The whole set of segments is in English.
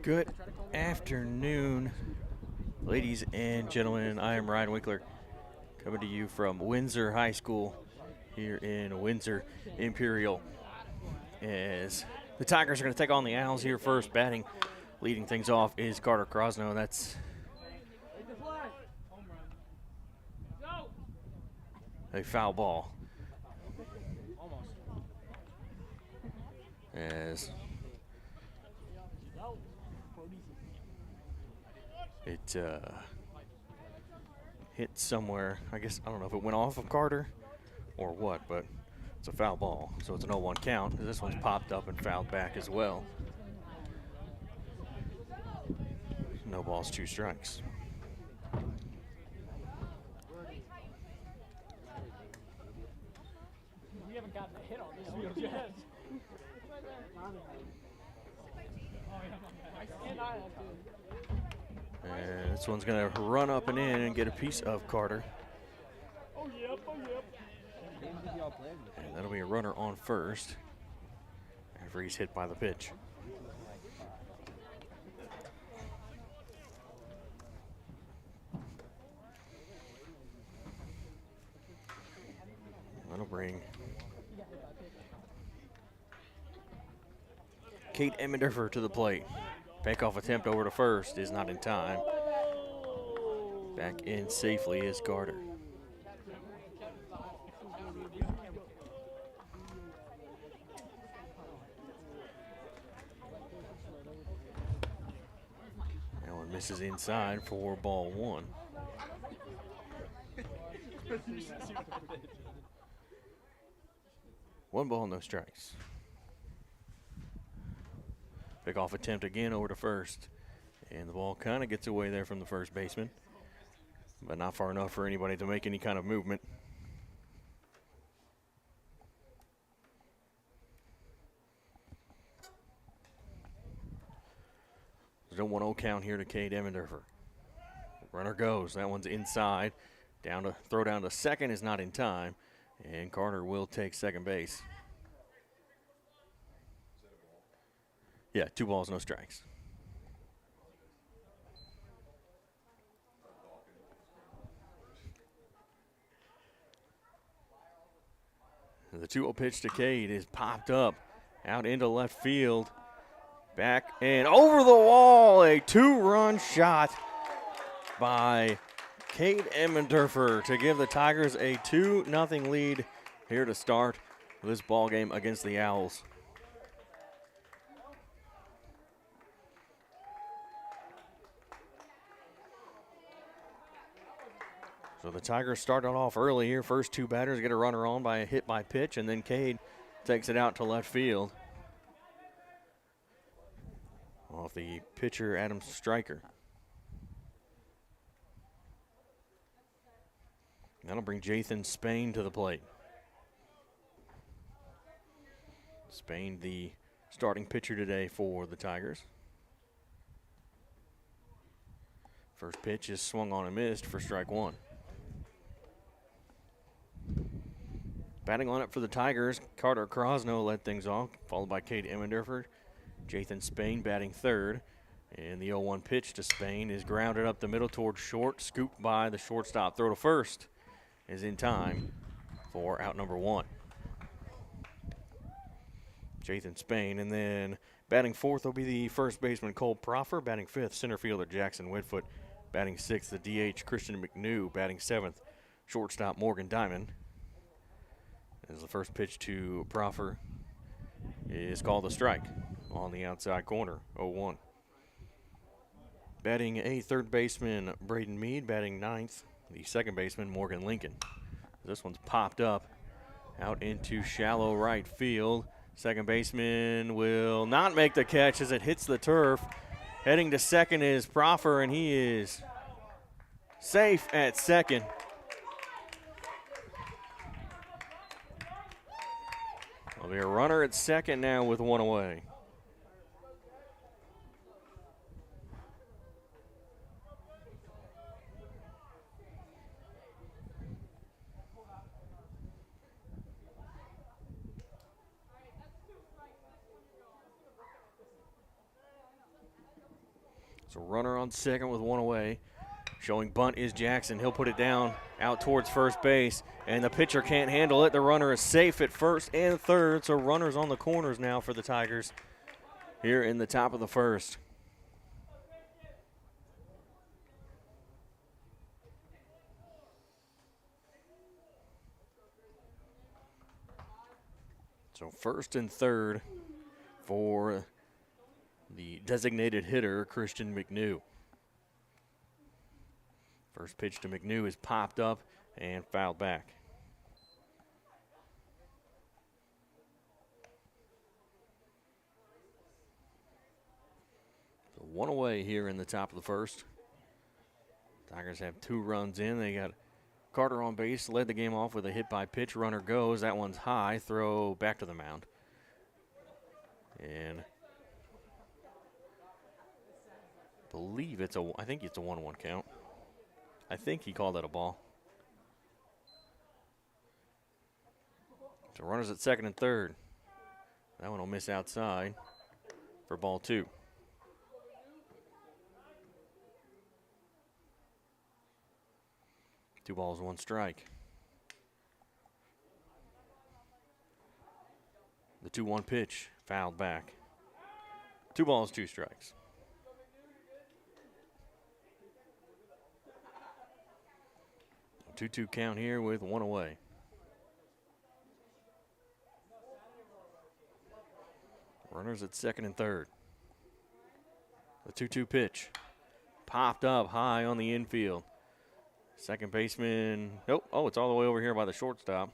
Good afternoon, ladies and gentlemen. I am Ryan Winkler, coming to you from Windsor High School here in Windsor Imperial. As the Tigers are going to take on the Owls here first. Batting, leading things off is Carter Krosno. That's a foul ball. As it hit somewhere. I don't know if it went off of Carter or what, but it's a foul ball. So it's an 0-1 count. This one's popped up and fouled back as well. No balls, 2 strikes. We haven't gotten a hit on this field yet. And this one's going to run up and in and get a piece of Carter. Oh, yep. And that'll be a runner on first after he's hit by the pitch. That'll bring Kate Emmenderfer to the plate. Pickoff attempt over to first is not in time. Back in safely is Carter. That one misses inside for ball 1. One ball, no strikes. Pickoff attempt again over to first. And the ball kind of gets away there from the first baseman, but not far enough for anybody to make any kind of movement. There's a 1-0 count here to Kate Emmenderfer. Runner goes. That one's inside. Throw down to second is not in time. And Carter will take second base. Yeah, 2 balls, no strikes. The 2-0 pitch to Cade is popped up out into left field. Back and over the wall. A 2-run shot by Kate Emmenderfer to give the Tigers a 2-0 lead here to start this ball game against the Owls. So the Tigers started off early here. First 2 batters get a runner on by a hit by pitch, and then Cade takes it out to left field off the pitcher, Adam Stryker. That'll bring Jathan Spain to the plate. Spain, the starting pitcher today for the Tigers. First pitch is swung on and missed for strike 1. Batting lineup for the Tigers, Carter Krosno led things off, followed by Kate Emmenderfer. Jathan Spain batting third. And the 0-1 pitch to Spain is grounded up the middle towards short, scooped by the shortstop. Throw to first is in time for out number 1. Jathan Spain, and then batting fourth will be the first baseman Cole Proffer. Batting fifth, center fielder Jackson Whitfoot. Batting sixth, the DH Christian McNew. Batting seventh, shortstop Morgan Diamond. As the first pitch to Proffer is called a strike on the outside corner, 0-1. Batting eighth, third baseman Braden Mead. Batting ninth, the second baseman Morgan Lincoln. This one's popped up out into shallow right field. Second baseman will not make the catch as it hits the turf. Heading to second is Proffer, and he is safe at second. There'll be a runner at second now with 1 away. So runner on second with one away. Showing bunt is Jackson. He'll put it down out towards first base, and the pitcher can't handle it. The runner is safe at first and third, so runners on the corners now for the Tigers here in the top of the first. So first and third for the designated hitter, Christian McNew. First pitch to McNew is popped up and fouled back. So one away here in the top of the first. Tigers have 2 runs in. They got Carter on base, led the game off with a hit by pitch. Runner goes. That one's high. Throw back to the mound. And I think it's a 1-1 count. I think he called that a ball. So runners at second and third. That one will miss outside for ball 2. 2 balls, 1 strike. The 2-1 pitch fouled back. 2 balls, 2 strikes. A 2-2 count here with 1 away. Runners at second and third. The 2-2 pitch popped up high on the infield. Second baseman, nope, it's all the way over here by the shortstop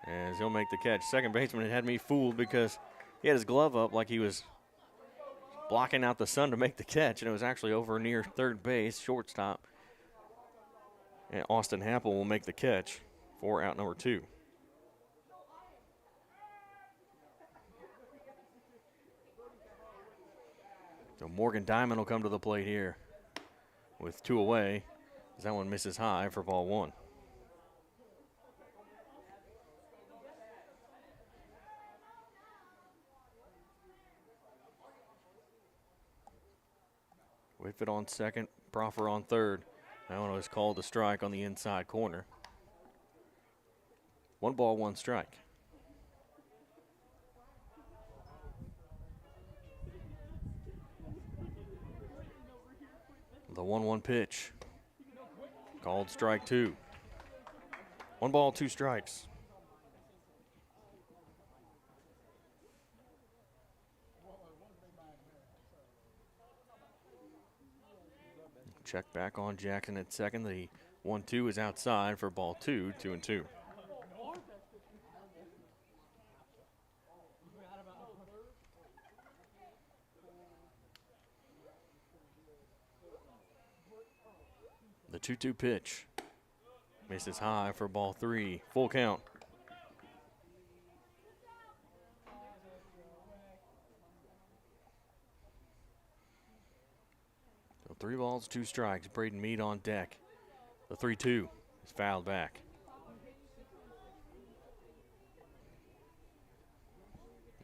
as he'll make the catch. Second baseman had me fooled because he had his glove up like he was blocking out the sun to make the catch, and it was actually over near third base, shortstop. And Austin Happel will make the catch for out number 2. So Morgan Diamond will come to the plate here with 2 away. That one misses high for ball 1. Whitfield on second, Proffer on third. That one was called a strike on the inside corner. 1 ball, 1 strike. The 1-1 pitch. Called strike 2. 1 ball, 2 strikes. Check back on Jackson at second. The 1-2 is outside for ball 2, 2-2. The 2-2 pitch misses high for ball 3. Full count. So 3 balls, 2 strikes. Braden Mead on deck. The 3-2 is fouled back.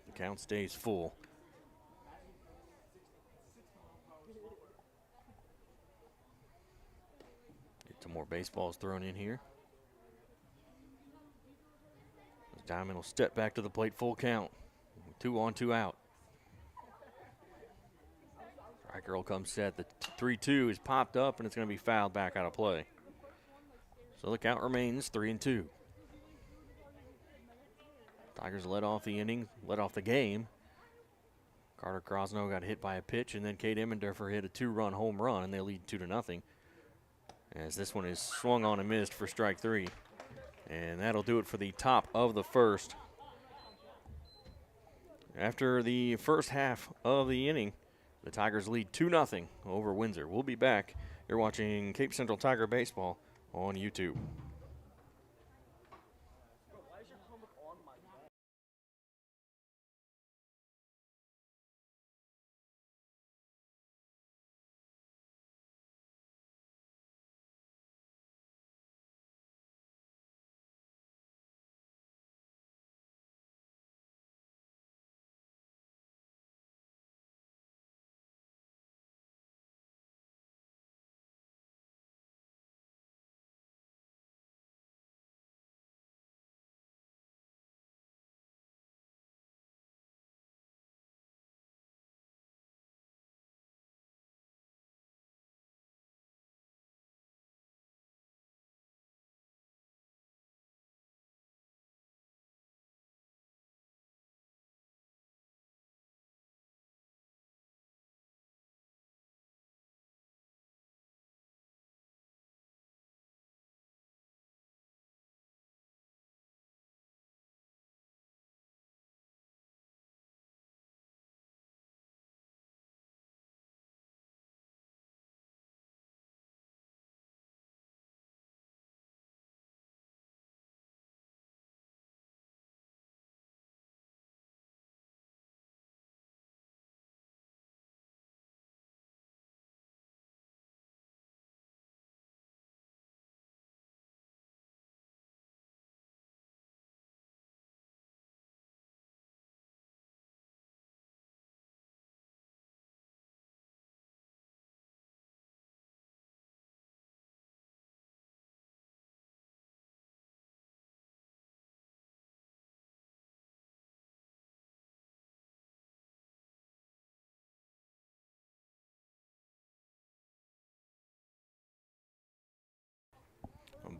The count stays full. Some more baseballs thrown in here. Diamond will step back to the plate, full count. 2 on, 2 out. Striker will come set. The 3-2 is popped up, and it's going to be fouled back out of play. So the count remains 3-2. Tigers led off the inning, led off the game. Carter Crosno got hit by a pitch, and then Cade Emmendorfer hit a 2-run home run, and they lead 2-0. As this one is swung on and missed for strike 3. And that'll do it for the top of the first. After the first half of the inning, the Tigers lead 2-0 over Windsor. We'll be back. You're watching Cape Central Tiger Baseball on YouTube.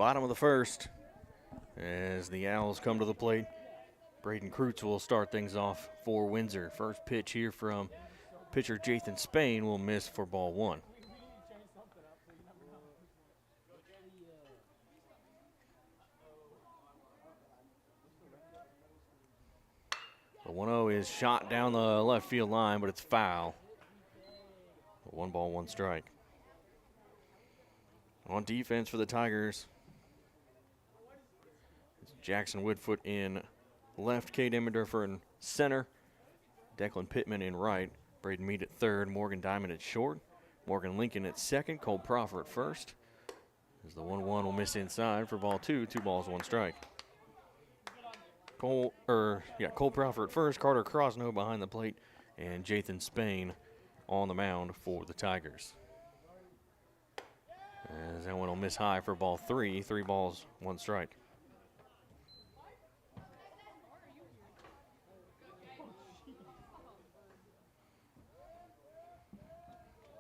bottom of the first, as the Owls come to the plate, Braden Kreutz will start things off for Windsor. First pitch here from pitcher Jathan Spain will miss for ball one. The 1-0 is shot down the left field line, but it's foul. 1 ball, 1 strike. On defense for the Tigers, it's Jackson Woodfoot in left, Cade Emmendorfer in center, Declan Pittman in right, Braden Mead at third, Morgan Diamond at short, Morgan Lincoln at second, Cole Proffer at first. As the 1-1 will miss inside for ball 2, 2 balls, 1 strike. Cole Proffer at first, Carter Crosno behind the plate, and Jathan Spain on the mound for the Tigers. As that one will miss high for ball 3, 3 balls, 1 strike.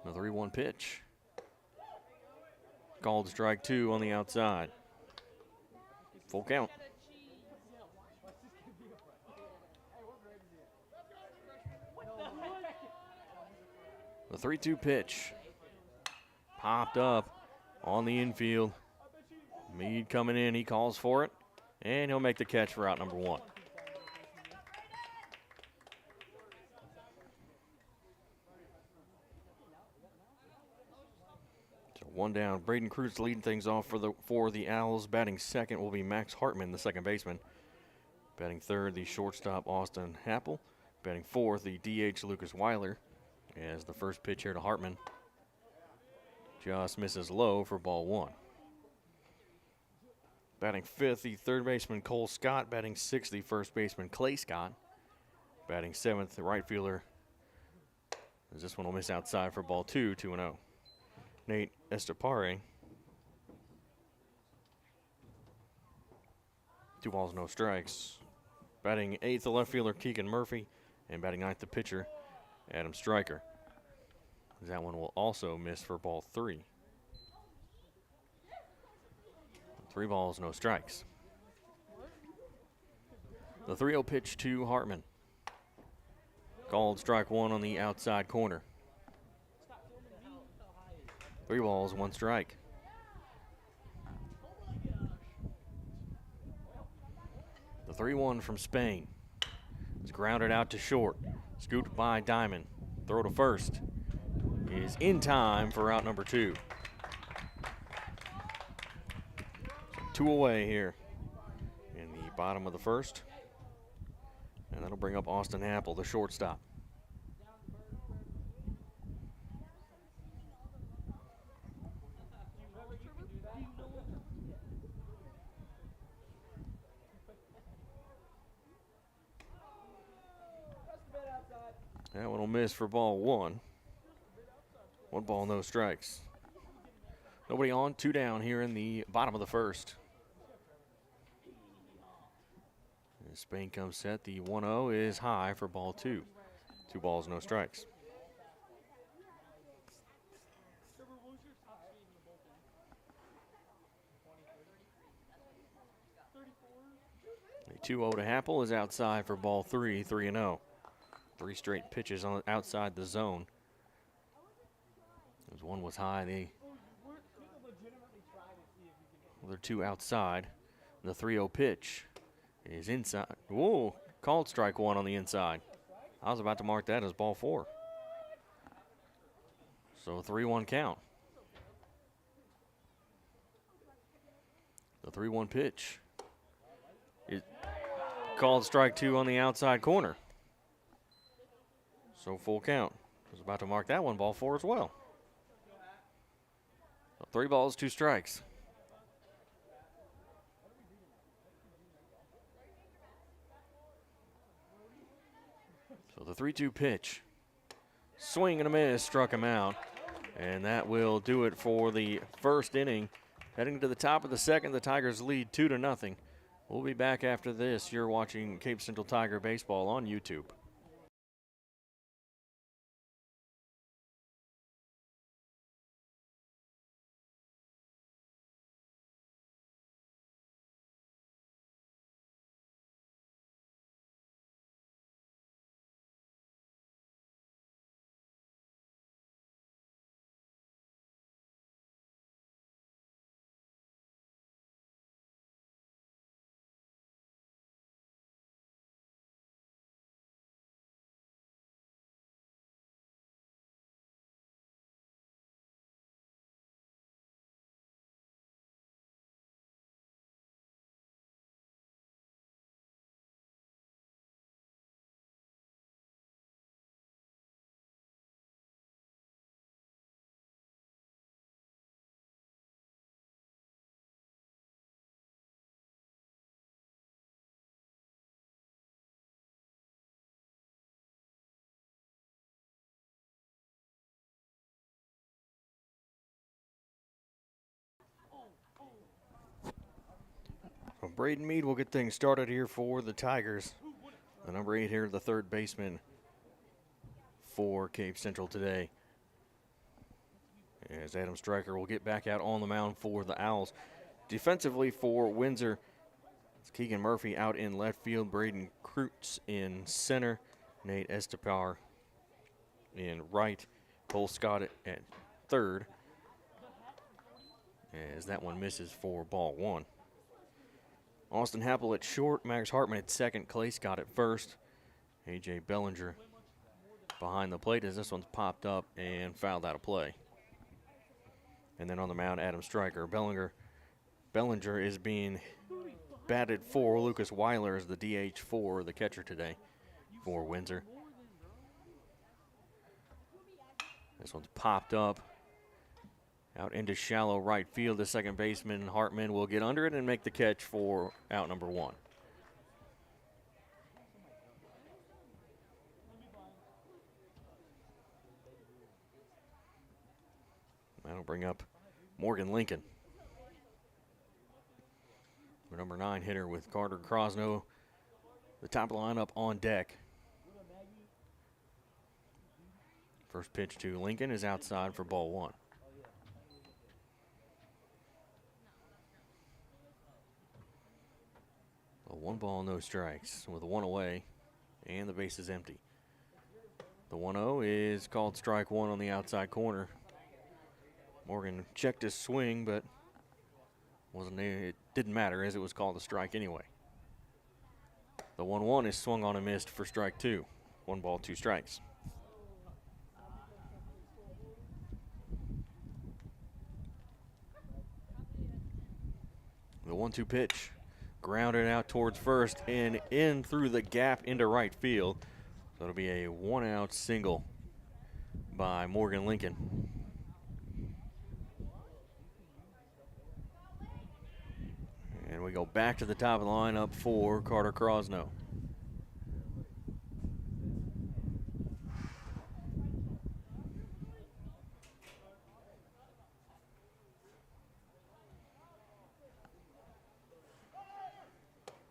The 3-1 pitch. Called strike 2 on the outside. Full count. The 3-2 pitch. Popped up on the infield. Mead coming in, he calls for it, and he'll make the catch for out number 1. So 1 down. Braden Kreutz leading things off for the Owls. Batting second will be Max Hartman, the second baseman. Batting third, the shortstop Austin Happel. Batting fourth, the DH Lucas Weiler. As the first pitch here to Hartman just misses low for ball 1. Batting fifth, the third baseman Cole Scott. Batting sixth, the first baseman Clay Scott. Batting seventh, the right fielder. As this one will miss outside for ball 2, 2-0. Nate Estepare. 2 balls, no strikes. Batting eighth, the left fielder Keegan Murphy. And batting ninth, the pitcher Adam Stryker. That one will also miss for ball 3. 3 balls, no strikes. The 3-0 pitch to Hartman. Called strike 1 on the outside corner. 3 balls, 1 strike. The 3-1 from Spain is grounded out to short. Scooped by Diamond. Throw to first is in time for out number 2. So 2 away here in the bottom of the first. And that'll bring up Austin Happel, the shortstop. That one will miss for ball 1. 1 ball, no strikes. Nobody on, 2 down here in the bottom of the first. As Spain comes set, the 1-0 is high for ball 2. 2 balls, no strikes. The 2-0 to Happel is outside for ball 3, 3-0. 3 straight pitches on outside the zone. As one was high, the other 2 outside. The 3-0 pitch is inside. Whoa, called strike 1 on the inside. I was about to mark that as ball 4. So 3-1 count. The 3-1 pitch is called strike 2 on the outside corner. So full count. I was about to mark that one ball 4 as well. So 3 balls, 2 strikes. So the 3-2 pitch. Swing and a miss, struck him out. And that will do it for the first inning. Heading to the top of the second, the Tigers lead 2-0. We'll be back after this. You're watching Cape Central Tiger Baseball on YouTube. Braden Mead will get things started here for the Tigers. The number 8 here, the third baseman for Cape Central today. As Adam Stryker will get back out on the mound for the Owls. Defensively for Windsor, it's Keegan Murphy out in left field, Braden Kreutz in center, Nate Estepar in right, Cole Scott at third, as that one misses for ball one. Austin Happel at short, Max Hartman at second, Clay Scott at first, A.J. Bellinger behind the plate as this one's popped up and fouled out of play. And then on the mound, Adam Stryker. Bellinger is being batted for. Lucas Weiler is the DH for the catcher today for Windsor. This one's popped up out into shallow right field. The second baseman, Hartman, will get under it and make the catch for out number one. That'll bring up Morgan Lincoln. The number 9 hitter with Carter Crosno. The top of the lineup on deck. First pitch to Lincoln is outside for ball one. A 1 ball, no strikes with 1 away and the base is empty. The 1-0 is called strike one on the outside corner. Morgan checked his swing, but it didn't matter as it was called a strike anyway. The 1-1 is swung on and missed for strike two. 1 ball, 2 strikes. The 1-2 pitch, grounded out towards first and in through the gap into right field. So it'll be a 1-out single by Morgan Lincoln. And we go back to the top of the lineup for Carter Crosno.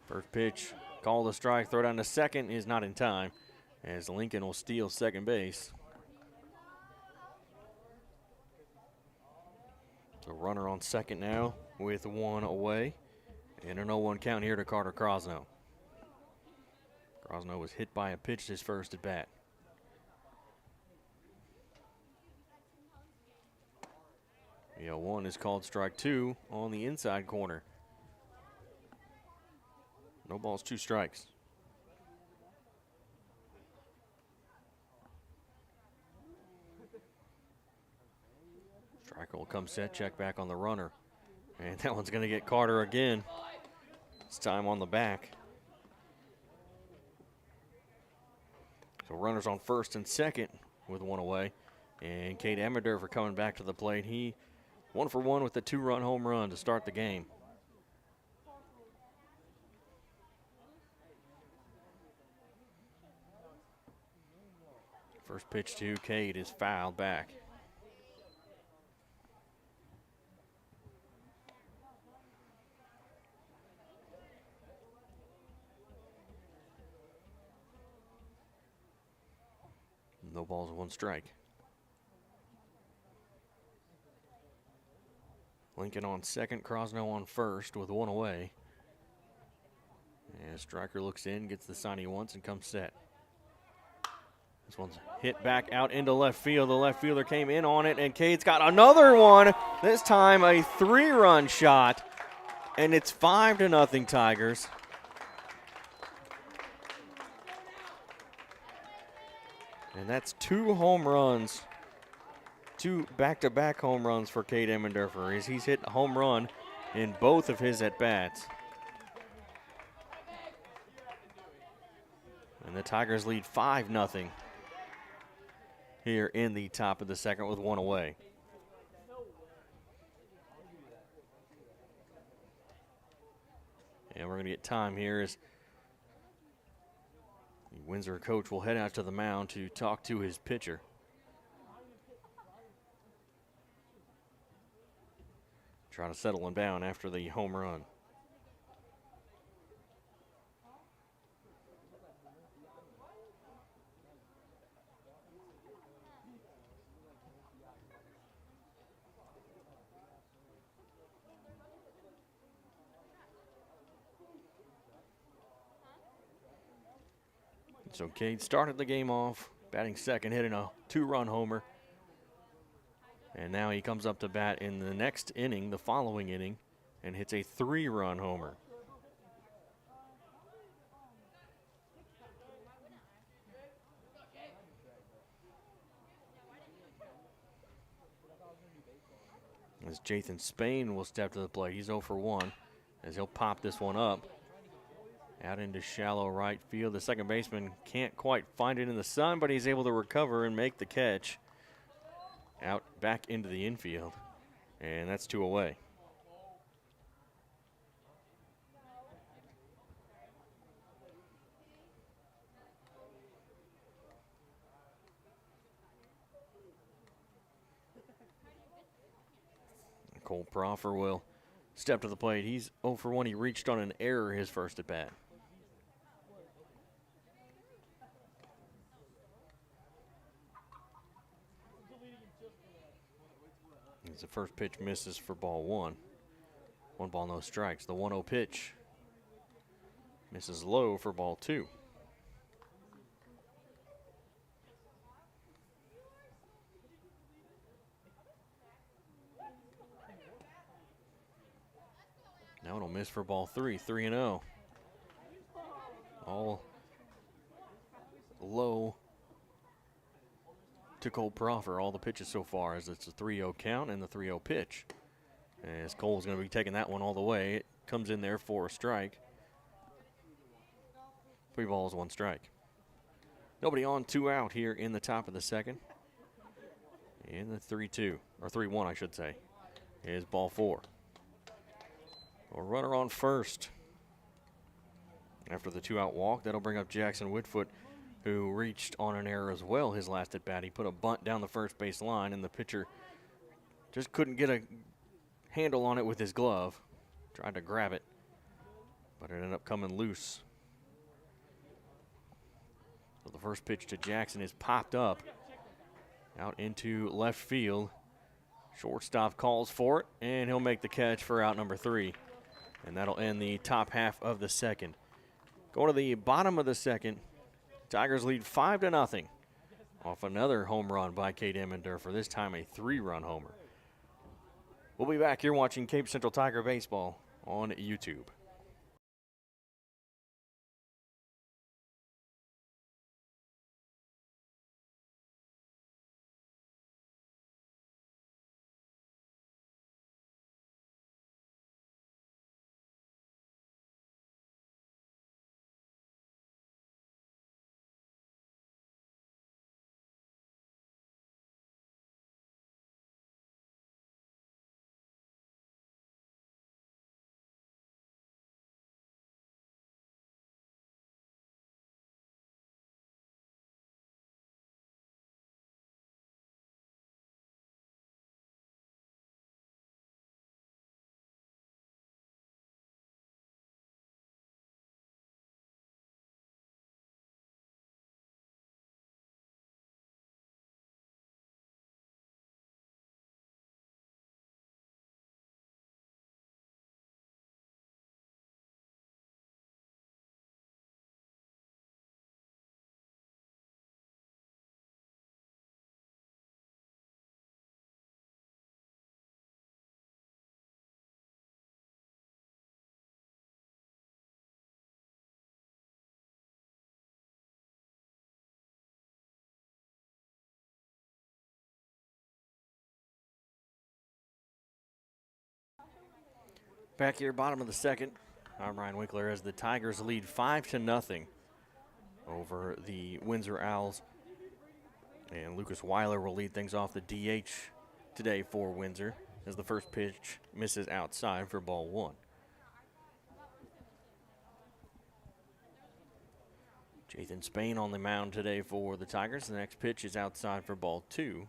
First pitch, called a strike, throw down to second is not in time as Lincoln will steal second base. So runner on second now with 1 away. And a 0-1 count here to Carter Crosno. Crosno was hit by a pitch his first at bat. The 0-1 is called strike two on the inside corner. No balls, 2 strikes. Striker will come set, check back on the runner. And that one's going to get Carter again. This time on the back. So runners on first and second with 1 away. And Cade Emmerdorfer coming back to the plate. He 1 for 1 with a 2-run home run to start the game. First pitch to Cade is fouled back. No balls and 1 strike. Lincoln on second, Crosno on first with 1 away. And Stryker looks in, gets the sign he wants, and comes set. This one's hit back out into left field. The left fielder came in on it, and Cade's got another one. This time a 3-run shot, and it's 5-0 Tigers. And that's 2 home runs, 2 back-to-back home runs for Cade Emmendorfer as he's hit a home run in both of his at-bats. And the Tigers lead 5-0 here in the top of the second with 1 away. And we're going to get time here as the Windsor coach will head out to the mound to talk to his pitcher. Try to settle him down after the home run. So Cade started the game off, batting second, hitting a 2-run homer. And now he comes up to bat in the next inning, the following inning, and hits a 3-run homer. As Jathan Spain will step to the plate. He's 0 for 1 as he'll pop this one up. Out into shallow right field. The second baseman can't quite find it in the sun, but he's able to recover and make the catch. Out back into the infield. And that's 2 away. Cole Proffer will step to the plate. He's 0 for 1. He reached on an error his first at bat. As the first pitch misses for ball 1. 1 ball, no strikes. The 1-0 pitch misses low for ball 2. Now it'll miss for ball 3, 3-0. All low to Cole Proffer, all the pitches so far, as it's a 3-0 count and the 3-0 pitch. As Cole's going to be taking that one all the way. It comes in there for a strike. 3 balls, 1 strike. Nobody on, 2 out here in the top of the second. And the 3-2, or 3-1 I should say, is ball 4. A runner on first. After the 2-out walk, that'll bring up Jackson Whitfoot, who reached on an error as well his last at bat. He put a bunt down the first base line, and the pitcher just couldn't get a handle on it with his glove. Tried to grab it, but it ended up coming loose. So the first pitch to Jackson is popped up out into left field. Shortstop calls for it, and he'll make the catch for out number 3. And that'll end the top half of the second. Going to the bottom of the second, Tigers lead 5-0 off another home run by Cade Emmendorfer, this time a 3-run homer. We'll be back here watching Cape Central Tiger Baseball on YouTube. Back here, bottom of the second. I'm Ryan Winkler as the Tigers lead 5-0 over the Windsor Owls. And Lucas Weiler will lead things off, the DH today for Windsor, as the first pitch misses outside for ball 1. Jathan Spain on the mound today for the Tigers. The next pitch is outside for ball 2.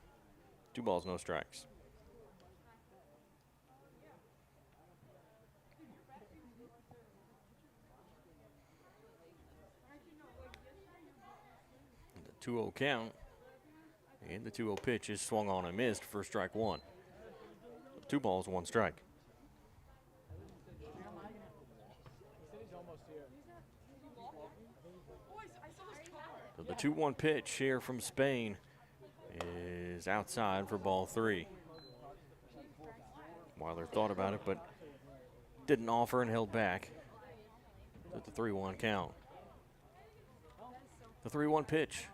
2 balls, no strikes. The 2-0 count, and the 2-0 pitch is swung on and missed for strike 1. 2 balls, 1 strike. So the 2-1 pitch here from Spain is outside for ball 3. Weiler thought about it, but didn't offer and held back at the 3-1 count. The 3-1 pitch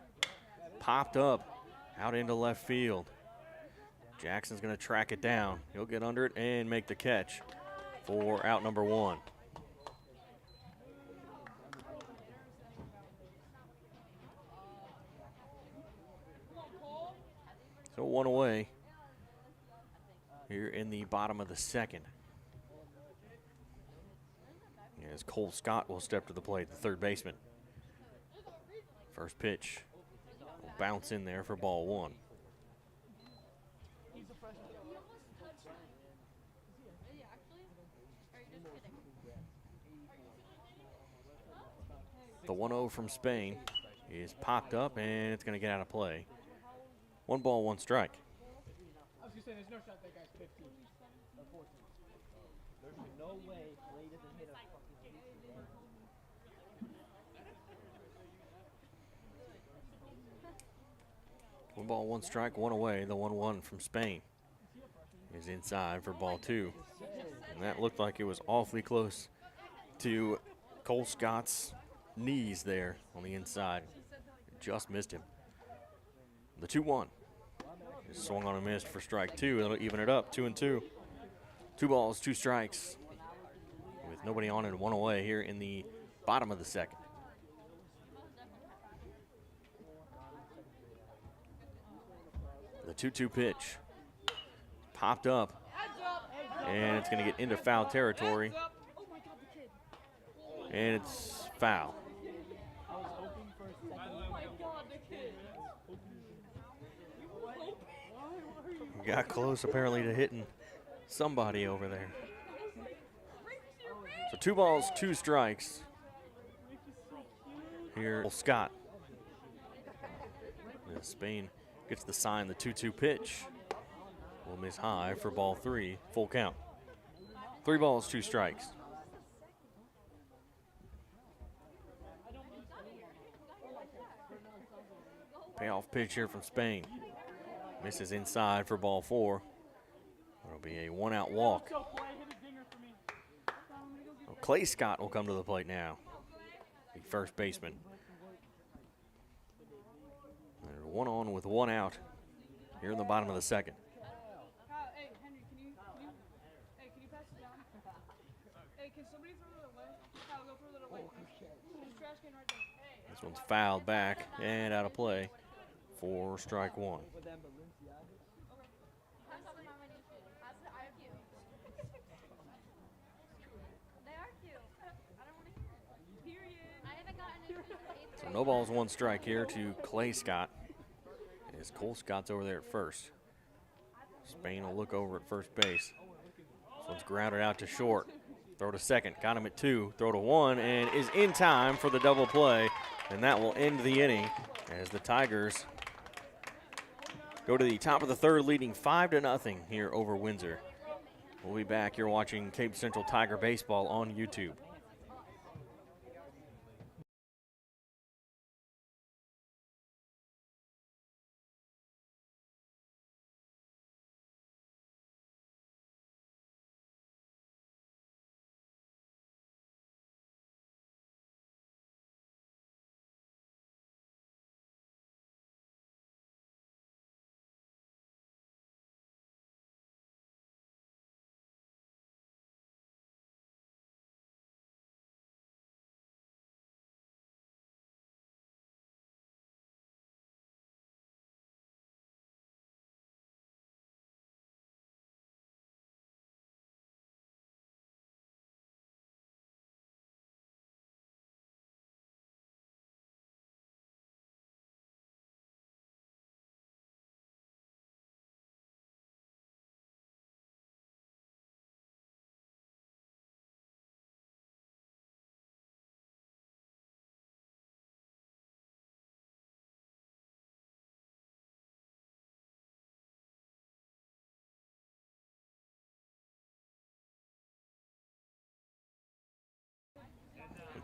popped up out into left field. Jackson's going to track it down. He'll get under it and make the catch for out number 1. So 1 away here in the bottom of the 2nd. As Cole Scott will step to the plate, the third baseman. First pitch will bounce in there for ball 1. The 1-0 from Spain is popped up, and it's going to get out of play. 1 ball, 1 strike. I was going to say, there's no shot that guy's 15 or 14. There's no way Clay doesn't hit a fucking 1 ball, 1 strike, 1 away. The 1-1 from Spain is inside for ball 2. And that looked like it was awfully close to Cole Scott's knees there on the inside. Just missed him. The 2-1. Swung on and missed for strike 2. That'll even it up, 2-2. 2 balls, 2 strikes. With nobody on and 1 away here in the bottom of the 2nd. The 2-2 pitch popped up, and it's going to get into foul territory, and it's foul. Got close apparently to hitting somebody over there. So 2 balls, 2 strikes. Here, Scott. And Spain gets the sign, the 2-2 pitch. Will miss high for ball 3, full count. 3 balls, 2 strikes. Payoff pitch here from Spain. Misses inside for ball 4. It'll be a 1-out walk. So Clay Scott will come to the plate now, the first baseman. There's 1 on with 1 out here in the bottom of the 2nd. Hey, Henry, can you pass it down? Hey, can somebody throw that away? Kyle, go throw that away. There's a trash can right there. This one's fouled back and out of play for strike 1. So no balls, 1 strike here to Clay Scott. As Cole Scott's over there at first. Spain will look over at first base. This one's grounded out to short. Throw to second, got him at 2, throw to 1, and is in time for the double play. And that will end the inning as the Tigers go to the top of the 3rd, leading 5-0 here over Windsor. We'll be back. You're watching Cape Central Tiger Baseball on YouTube.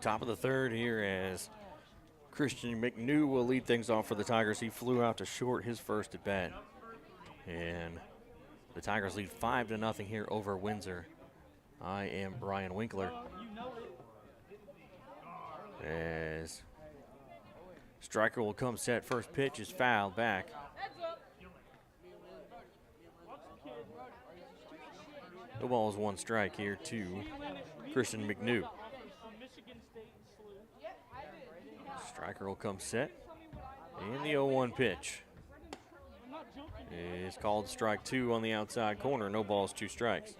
Top of the 3rd here as Christian McNew will lead things off for the Tigers. He flew out to short his first at bat. And the Tigers lead 5-0 here over Windsor. I am Brian Winkler. As Striker will come set. First pitch is fouled back. The ball is 1 strike here to Christian McNew. Striker will come set. And the 0-1 pitch is called strike 2 on the outside corner. No balls, 2 strikes.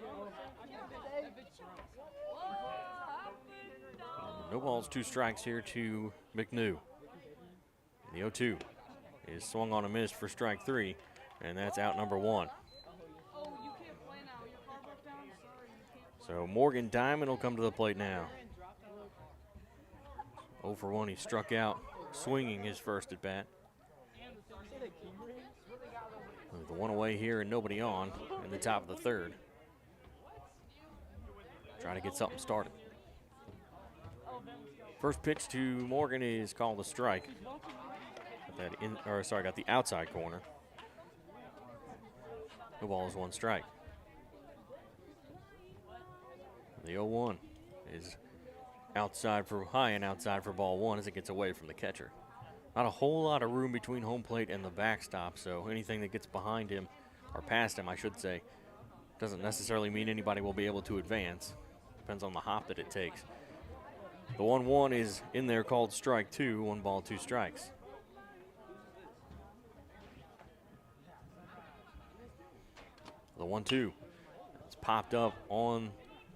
No balls, 2 strikes here to McNew. The 0-2 is swung on a miss for strike 3, and that's out number 1. So Morgan Diamond will come to the plate now. 0 for 1, he struck out swinging his first at bat. The 1 away here and nobody on in the top of the 3rd. Trying to get something started. First pitch to Morgan is called a strike. Got the outside corner. The ball is 1 strike. The 0-1 is high and outside for ball 1 as it gets away from the catcher. Not a whole lot of room between home plate and the backstop, so anything that gets behind him, or past him, I should say, doesn't necessarily mean anybody will be able to advance. Depends on the hop that it takes. The 1-1 is in there called strike 2, 1 ball, 2 strikes. The 1-2. It's popped up on,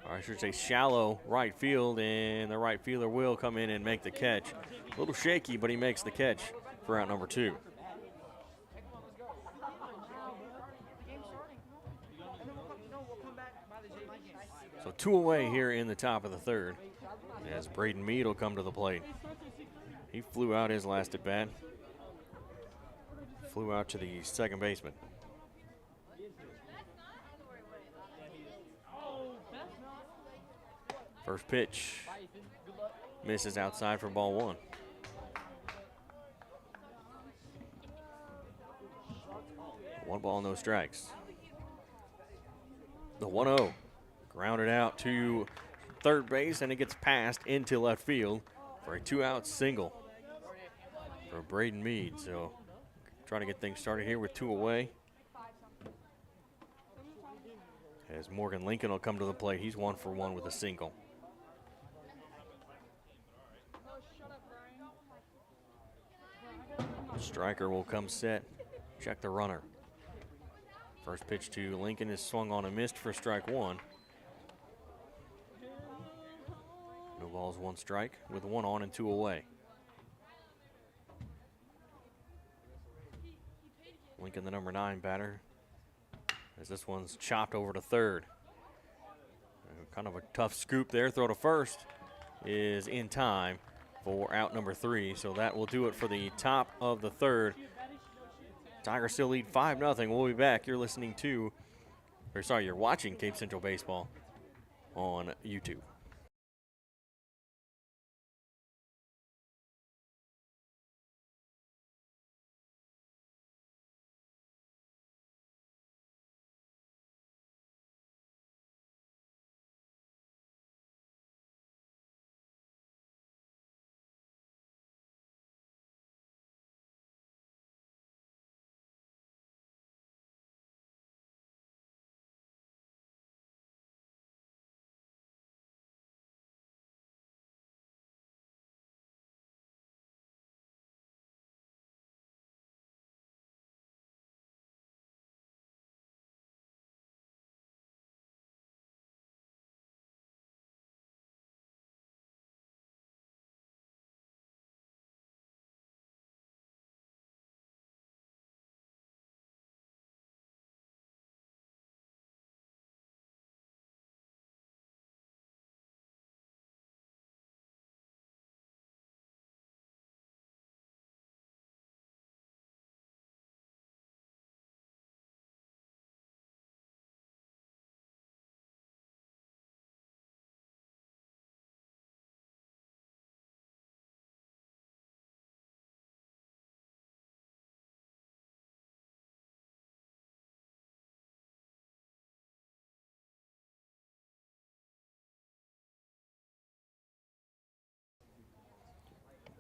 or I should say shallow right field, and the right fielder will come in and make the catch. A little shaky, but he makes the catch for out number 2. So 2 away here in the top of the 3rd as Braden Mead will come to the plate. He flew out his last at bat. Flew out to the second baseman. First pitch misses outside for ball 1. One ball, no strikes. The 1-0 grounded out to third base, and it gets passed into left field for a 2-out single for Braden Mead. So trying to get things started here with 2 away. As Morgan Lincoln will come to the plate. He's 1 for 1 with a single. Striker will come set. Check the runner. First pitch to Lincoln is swung on and missed for strike 1. No balls, 1 strike with 1 on and 2 away. Lincoln, the number 9 batter, as this one's chopped over to third. Kind of a tough scoop there. Throw to first is in time for out number 3. So that will do it for the top of the 3rd. Tigers still lead 5-0. We'll be back. You're watching Cape Central Baseball on YouTube.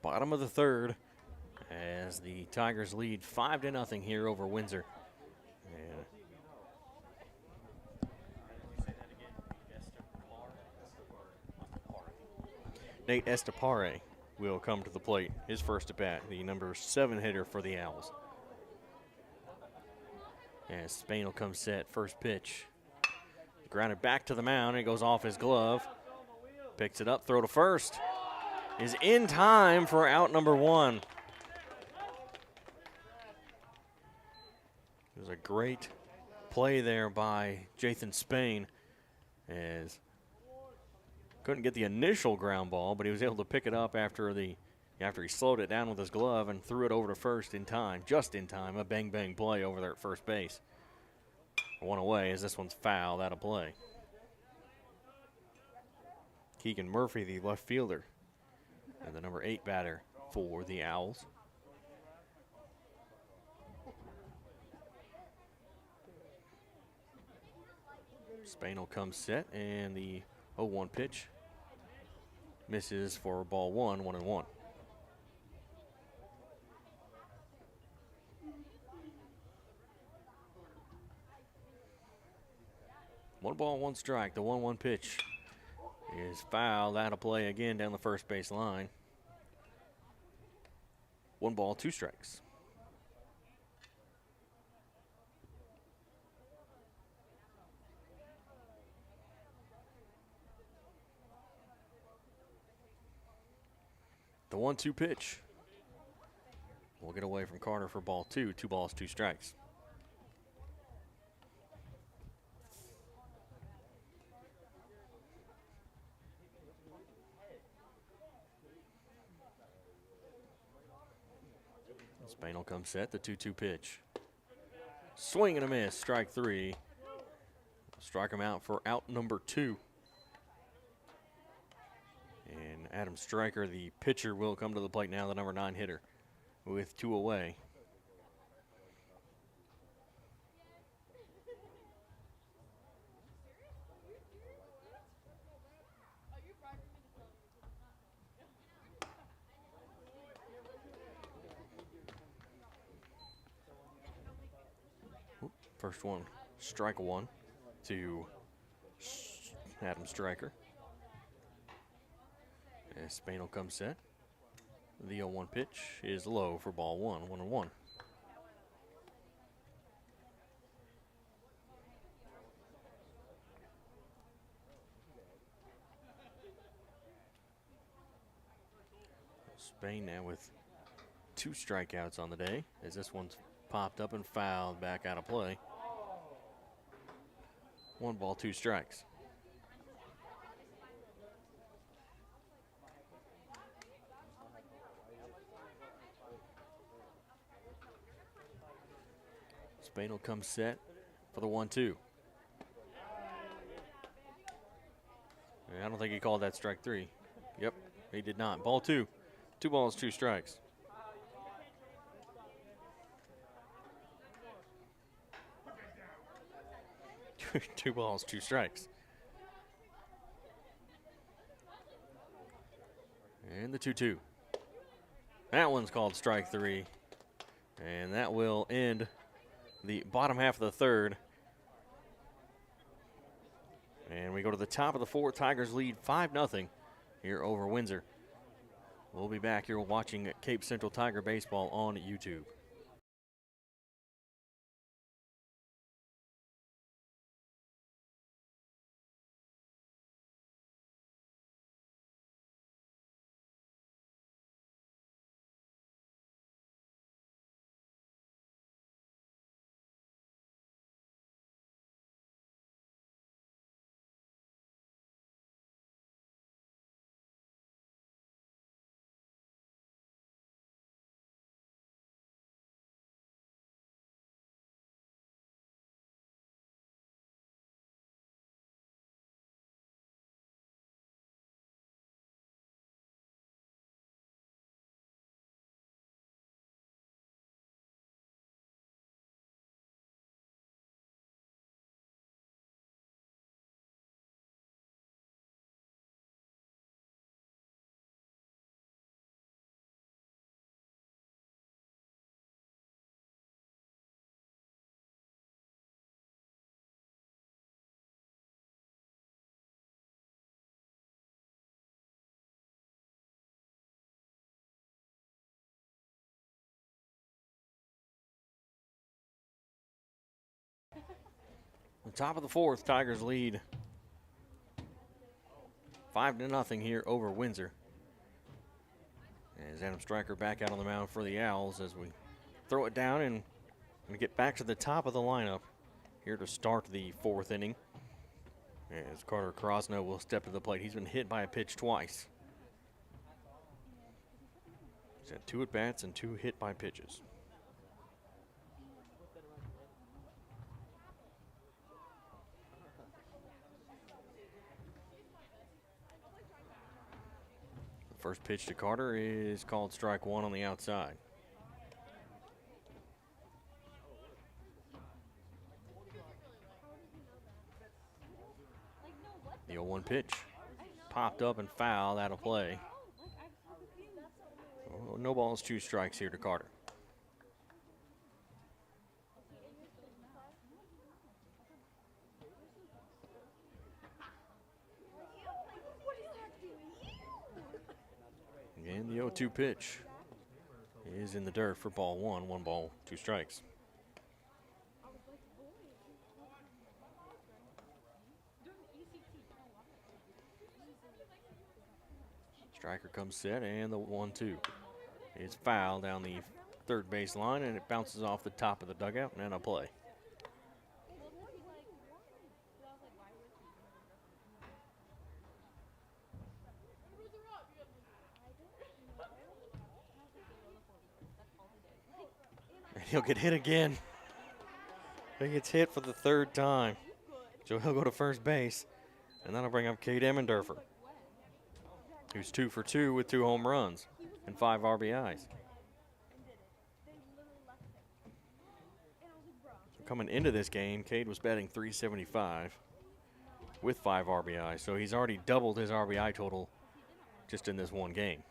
Bottom of the third as the Tigers lead 5-0 here over Windsor. And Nate Estepare will come to the plate. His first at bat, the number 7 hitter for the Owls. As Spain will come set, first pitch. Grounded back to the mound, and it goes off his glove. Picks it up, throw to first. Is in time for out number 1. It was a great play there by Jathan Spain, as couldn't get the initial ground ball, but he was able to pick it up after he slowed it down with his glove and threw it over to first in time, just in time. A bang-bang play over there at first base. 1 away as this one's fouled out of play. Keegan Murphy, the left fielder, and the number 8 batter for the Owls. Spain will come set, and the 0-1 pitch misses for ball 1, 1-1. One ball, one strike. The 1-1 pitch is fouled out of play again down the first base line. 1 ball, 2 strikes. The 1-2 pitch will get away from Carter for ball 2. 2 balls, 2 strikes. Spain will come set, the 2-2 pitch. Swing and a miss, strike 3. Strike him out for out number 2. And Adam Stryker, the pitcher, will come to the plate now, the number 9 hitter, with 2 away. First one, strike 1 to Adam Stryker. As Spain will come set. The 0-1 pitch is low for ball 1, 1-1. Spain now with 2 strikeouts on the day, as this one's popped up and fouled back out of play. 1 ball, 2 strikes. Spain will come set for the 1-2. I don't think he called that strike 3. Yep, he did not. Ball 2. 2 balls, 2 strikes. Two balls, 2 strikes. And the 2-2. That one's called strike 3. And that will end the bottom half of the third. And we go to the top of the 4th. Tigers lead 5-0 here over Windsor. We'll be back here watching Cape Central Tiger Baseball on YouTube. The top of the fourth, Tigers lead 5-0 here over Windsor. As Adam Stryker back out on the mound for the Owls as we throw it down and we get back to the top of the lineup here to start the fourth inning. As Carter Krosno will step to the plate. He's been hit by a pitch twice. He's had 2 at-bats and 2 hit by pitches. The first pitch to Carter is called strike 1 on the outside. The 0-1 pitch popped up and fouled out of play. Oh, no balls, 2 strikes here to Carter. Again, the 0-2 pitch is in the dirt for ball 1. 1 ball, 2 strikes. Stryker comes set, and the 1-2 is fouled down the third base line, and it bounces off the top of the dugout and a play. And he'll get hit again. He gets hit for the 3rd time. So he'll go to first base, and that'll bring up Cade Emmendorfer, who's 2 for 2 with 2 home runs and 5 RBIs. So coming into this game, Cade was batting .375 with 5 RBIs, so he's already doubled his RBI total just in this one game.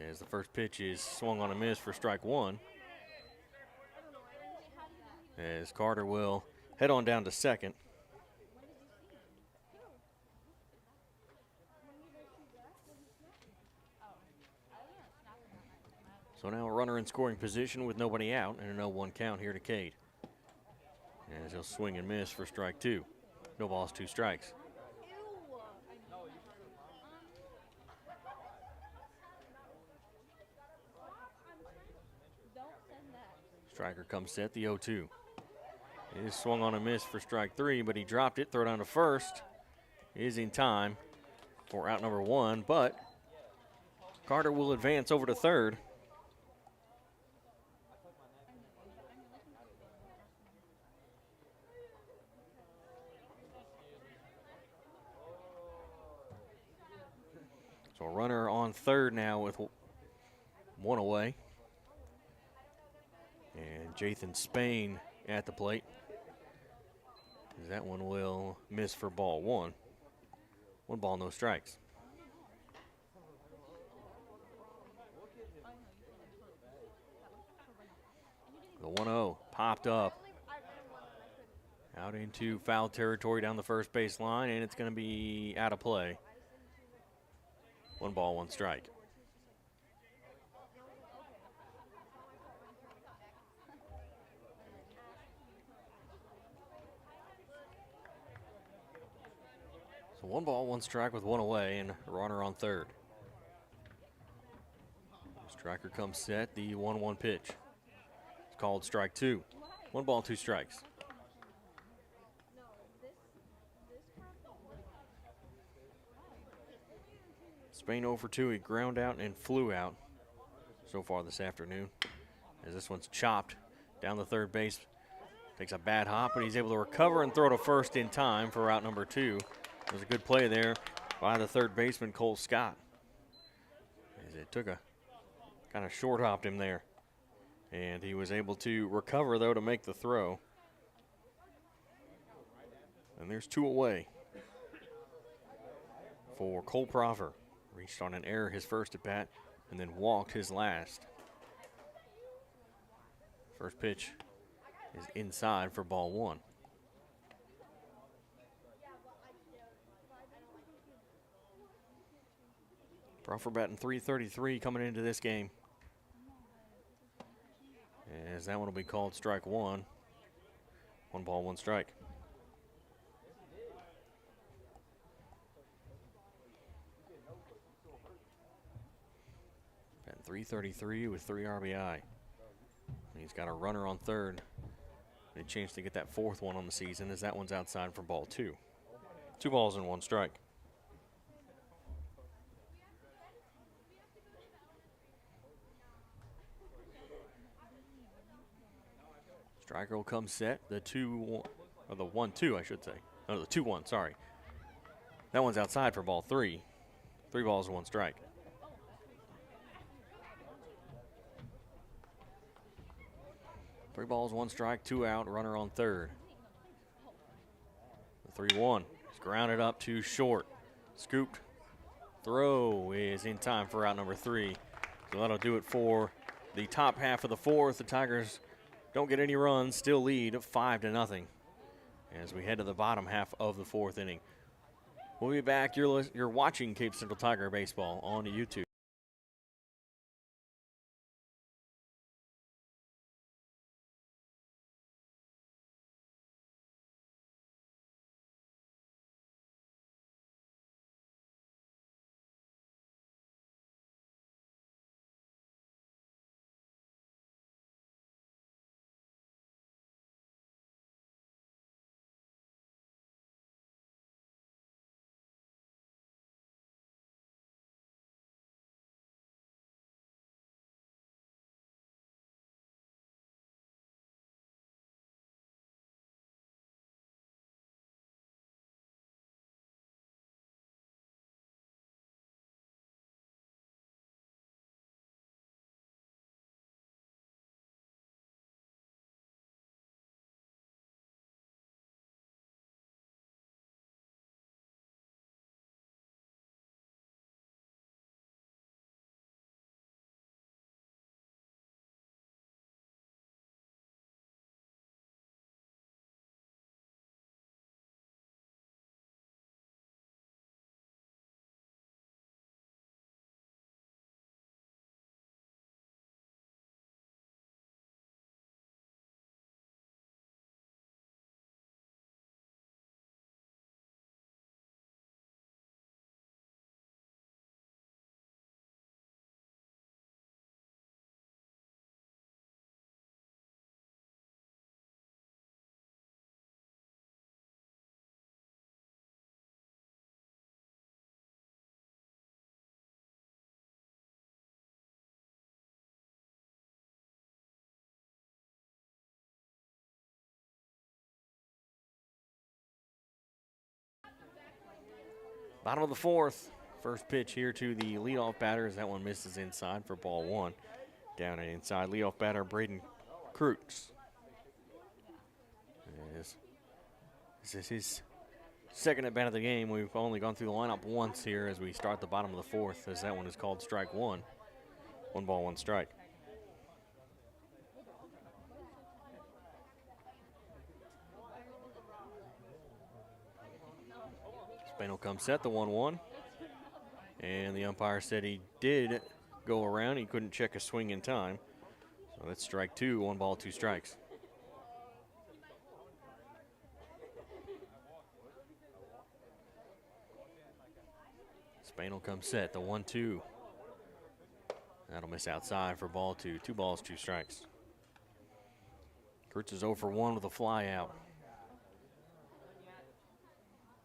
As the first pitch is swung on a miss for strike 1. As Carter will head on down to second. So now a runner in scoring position with nobody out and a 0-1 count here to Cade. As he'll swing and miss for strike 2. No balls, 2 strikes. Stryker comes set, the 0-2. It is swung on a miss for strike 3, but he dropped it. Throw down to first is in time for out number 1, but Carter will advance over to third. So a runner on third now with 1 away. And Jathan Spain at the plate. That one will miss for ball 1. 1 ball, no strikes. The 1-0 popped up out into foul territory down the first base line, and it's going to be out of play. 1 ball, 1 strike. So 1 ball, 1 strike with 1 away and a runner on third. Stryker comes set, the 1-1 pitch. It's called strike 2. 1 ball, 2 strikes. Spain 0 for 2. He ground out and flew out so far this afternoon. As this one's chopped down the third base. Takes a bad hop, but he's able to recover and throw to first in time for out number 2. It was a good play there by the third baseman, Cole Scott. As it took a kind of short hopped him there. And he was able to recover, though, to make the throw. And there's 2 away for Cole Proffer. Reached on an error his first at bat and then walked his last. First pitch is inside for ball 1. Proffer batting .333 coming into this game. As that one will be called strike 1. 1 ball, 1 strike. Batting .333 with 3 RBI. He's got a runner on third. A chance to get that 4th one on the season as that one's outside for ball 2. 2 balls and 1 strike. Striker will come set. The 2-1, or the 1-2, I should say. No, the 2-1, sorry. That one's outside for ball 3. 3 balls and 1 strike. Three balls, 1 strike, 2 out, runner on third. The 3-1 is grounded up to short. Scooped. Throw is in time for out number 3. So that'll do it for the top half of the 4th. The Tigers don't get any runs, still lead 5-0 as we head to the bottom half of the 4th inning. We'll be back. You're watching Cape Central Tiger Baseball on YouTube. Bottom of the 4th. First pitch here to the leadoff batter as that one misses inside for ball 1. Down and inside, leadoff batter Braden Krutz. This is his second at bat of the game. We've only gone through the lineup once here as we start the bottom of the 4th, as that one is called strike 1. 1 ball, 1 strike. Spain will come set, the 1-1. And the umpire said he did go around. He couldn't check a swing in time. So that's strike 2, 1 ball, 2 strikes. Spain will come set, the 1-2. That'll miss outside for ball 2. 2 balls, 2 strikes. Kurtz is 0 for 1 with a fly out.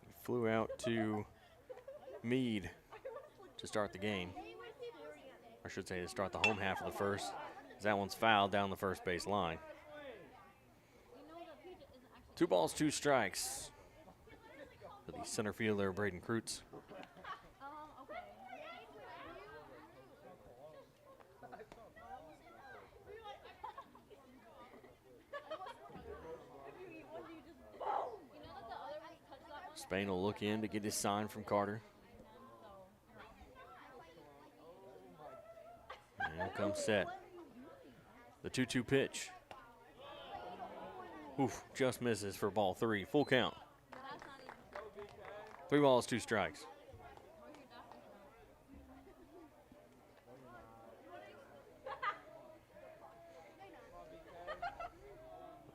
He flew out to Meade to start the game. I should say to start the home half of the first. That one's fouled down the first base line. 2 balls, 2 strikes for the center fielder, Braden Krutz. Spain will look in to get his sign from Carter. And he'll come set. The 2-2 pitch. Oof, just misses for ball 3. Full count. 3 balls, 2 strikes.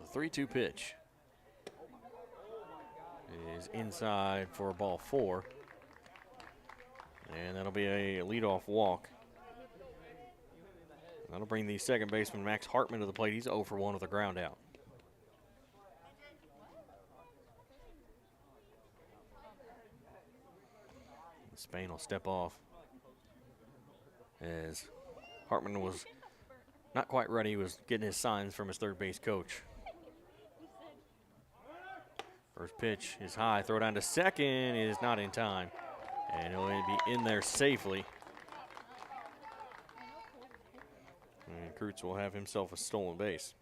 The 3-2 pitch. is inside for ball 4. And that'll be a leadoff walk. That'll bring the second baseman Max Hartman to the plate. He's 0 for 1 with a ground out. Spain will step off as Hartman was not quite ready. He was getting his signs from his third base coach. First pitch is high. Throw down to second is not in time. And he'll be in there safely. And Kreutz will have himself a stolen base.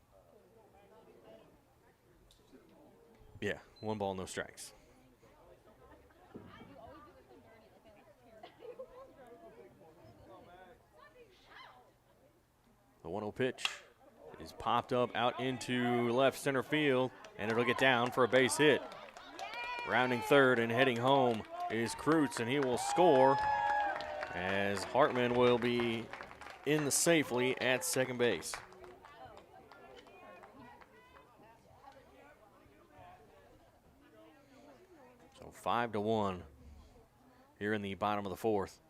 Yeah, 1 ball, no strikes. The 1-0 pitch is popped up out into left center field, and it'll get down for a base hit. Rounding third and heading home is Kreutz, and he will score as Hartman will be in the safely at second base. So 5-1 here in the bottom of the 4th.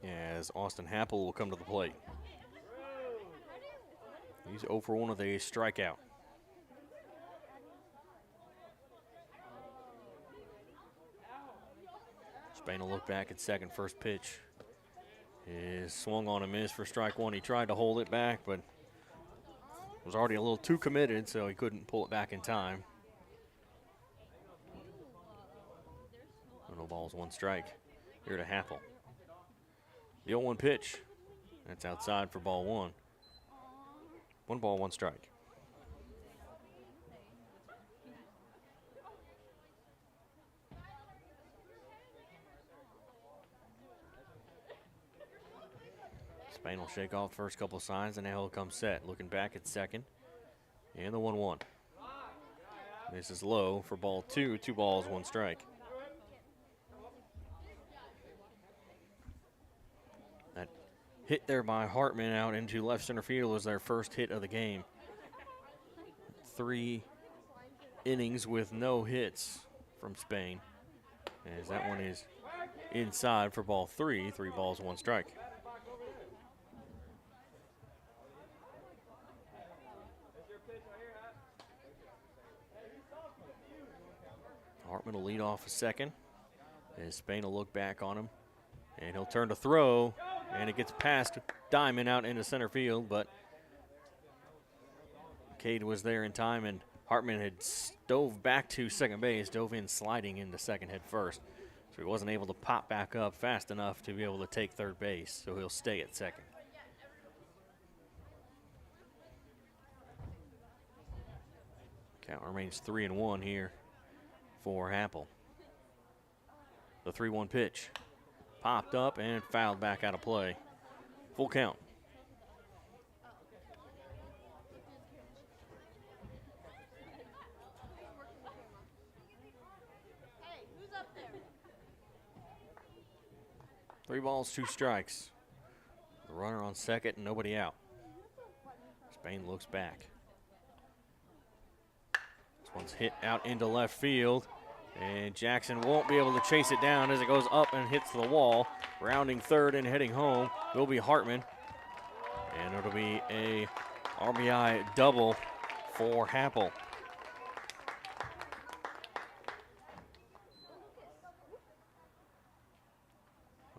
As Austin Happel will come to the plate. He's 0 for 1 with a strikeout. Spain will look back at second. First pitch is swung on and missed for strike 1. He tried to hold it back, but was already a little too committed, so he couldn't pull it back in time. No balls, 1 strike here to Happel. The 0-1 pitch. That's outside for ball 1. 1 ball, 1 strike. Spain will shake off the first couple of signs, and now he'll come set. Looking back at second. And the 1-1. This is low for ball 2. 2 balls, 1 strike. That hit there by Hartman out into left center field was their first hit of the game. 3 innings with no hits from Spain. As that one is inside for ball 3. 3 balls, 1 strike. Hartman will lead off a second as Spain will look back on him, and he'll turn to throw, and it gets past Diamond out into center field, but Cade was there in time, and Hartman had dove back to second base, dove in sliding into second head first, so he wasn't able to pop back up fast enough to be able to take third base, so he'll stay at second. Count remains 3-1 here for Happel. The 3-1 pitch popped up and fouled back out of play. Full count. Hey, who's up there? 3 balls, 2 strikes. The runner on second and nobody out. Spain looks back. This one's hit out into left field, and Jackson won't be able to chase it down as it goes up and hits the wall. Rounding third and heading home will be Hartman, and it'll be a RBI double for Happel.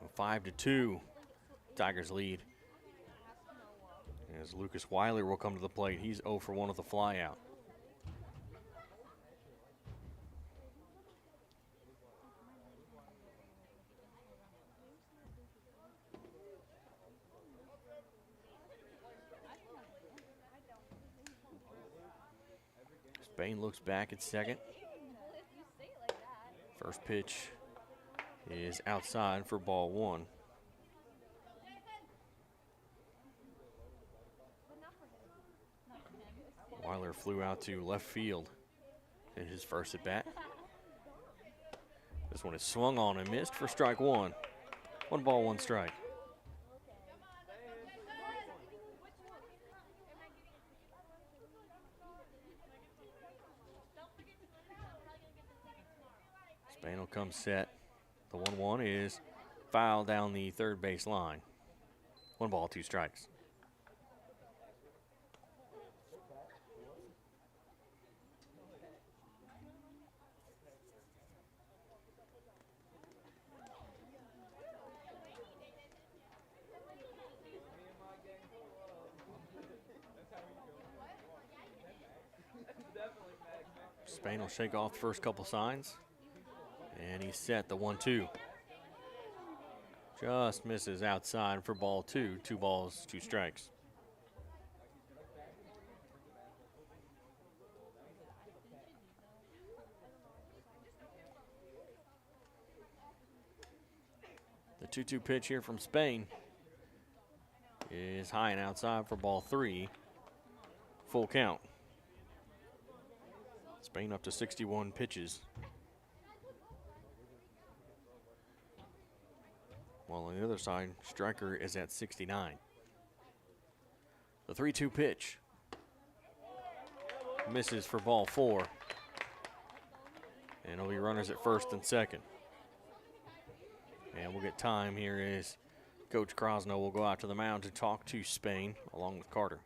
A 5-2 Tigers lead as Lucas Weiler will come to the plate. He's 0 for 1 with a fly out. Spain looks back at second. First pitch is outside for ball 1. Weiler flew out to left field in his first at bat. This one is swung on and missed for strike 1. 1 ball, 1 strike. comes set. The 1-1 is foul down the third base line. 1 ball, 2 strikes. Spain will shake off the first couple signs. And he's set the 1-2. Just misses outside for ball 2. 2 balls, 2 strikes. The 2-2 pitch here from Spain is high and outside for ball 3. Full count. Spain up to 61 pitches. While on the other side, Striker is at 69. The 3-2 pitch misses for ball 4. And it'll be runners at first and second. And we'll get time here as Coach Krosno will go out to the mound to talk to Spain along with Carter.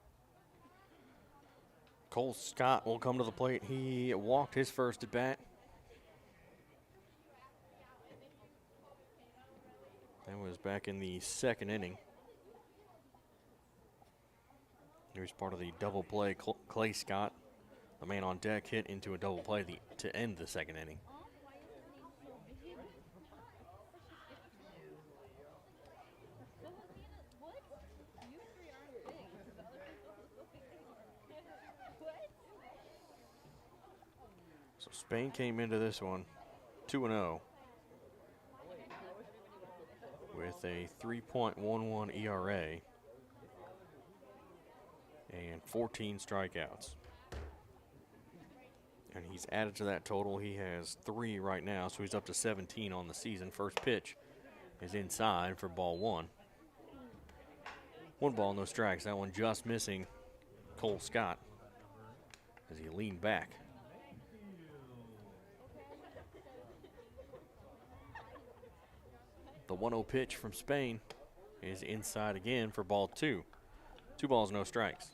Cole Scott will come to the plate. He walked his first at bat. That was back in the second inning. Here's part of the double play. Clay Scott, the man on deck, hit into a double play to end the second inning. So Spain came into this one 2-0 with a 3.11 ERA and 14 strikeouts. And he's added to that total. He has 3 right now, so he's up to 17 on the season. First pitch is inside for ball 1. 1 ball, no strikes. That one just missing Cole Scott as he leaned back. The 1-0 pitch from Spain is inside again for ball 2. 2 balls, no strikes.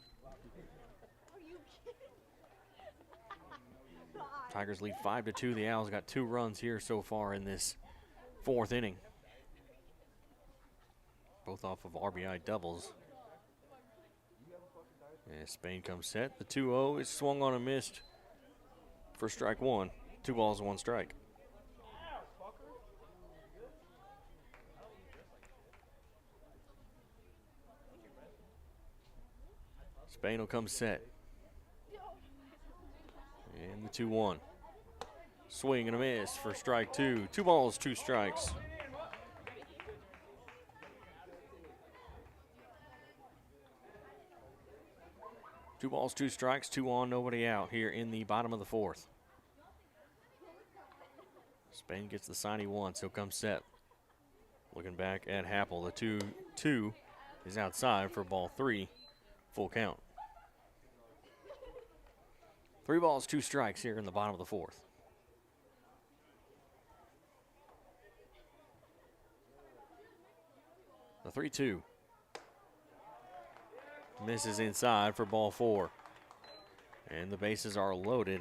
Tigers lead 5-2. The Owls got 2 runs here so far in this 4th inning. Both off of RBI doubles. As Spain comes set. The 2-0 is swung on and missed for strike 1. 2 balls, 1 strike. Spain will come set. And the 2-1. Swing and a miss for strike 2. 2 balls, 2 strikes. Two balls, 2 strikes, 2 on, nobody out here in the bottom of the 4th. Spain gets the sign he wants. He'll come set. Looking back at Happel. The 2-2 is outside for ball 3. Full count. 3 balls, 2 strikes here in the bottom of the 4th. The 3-2 misses inside for ball 4. And the bases are loaded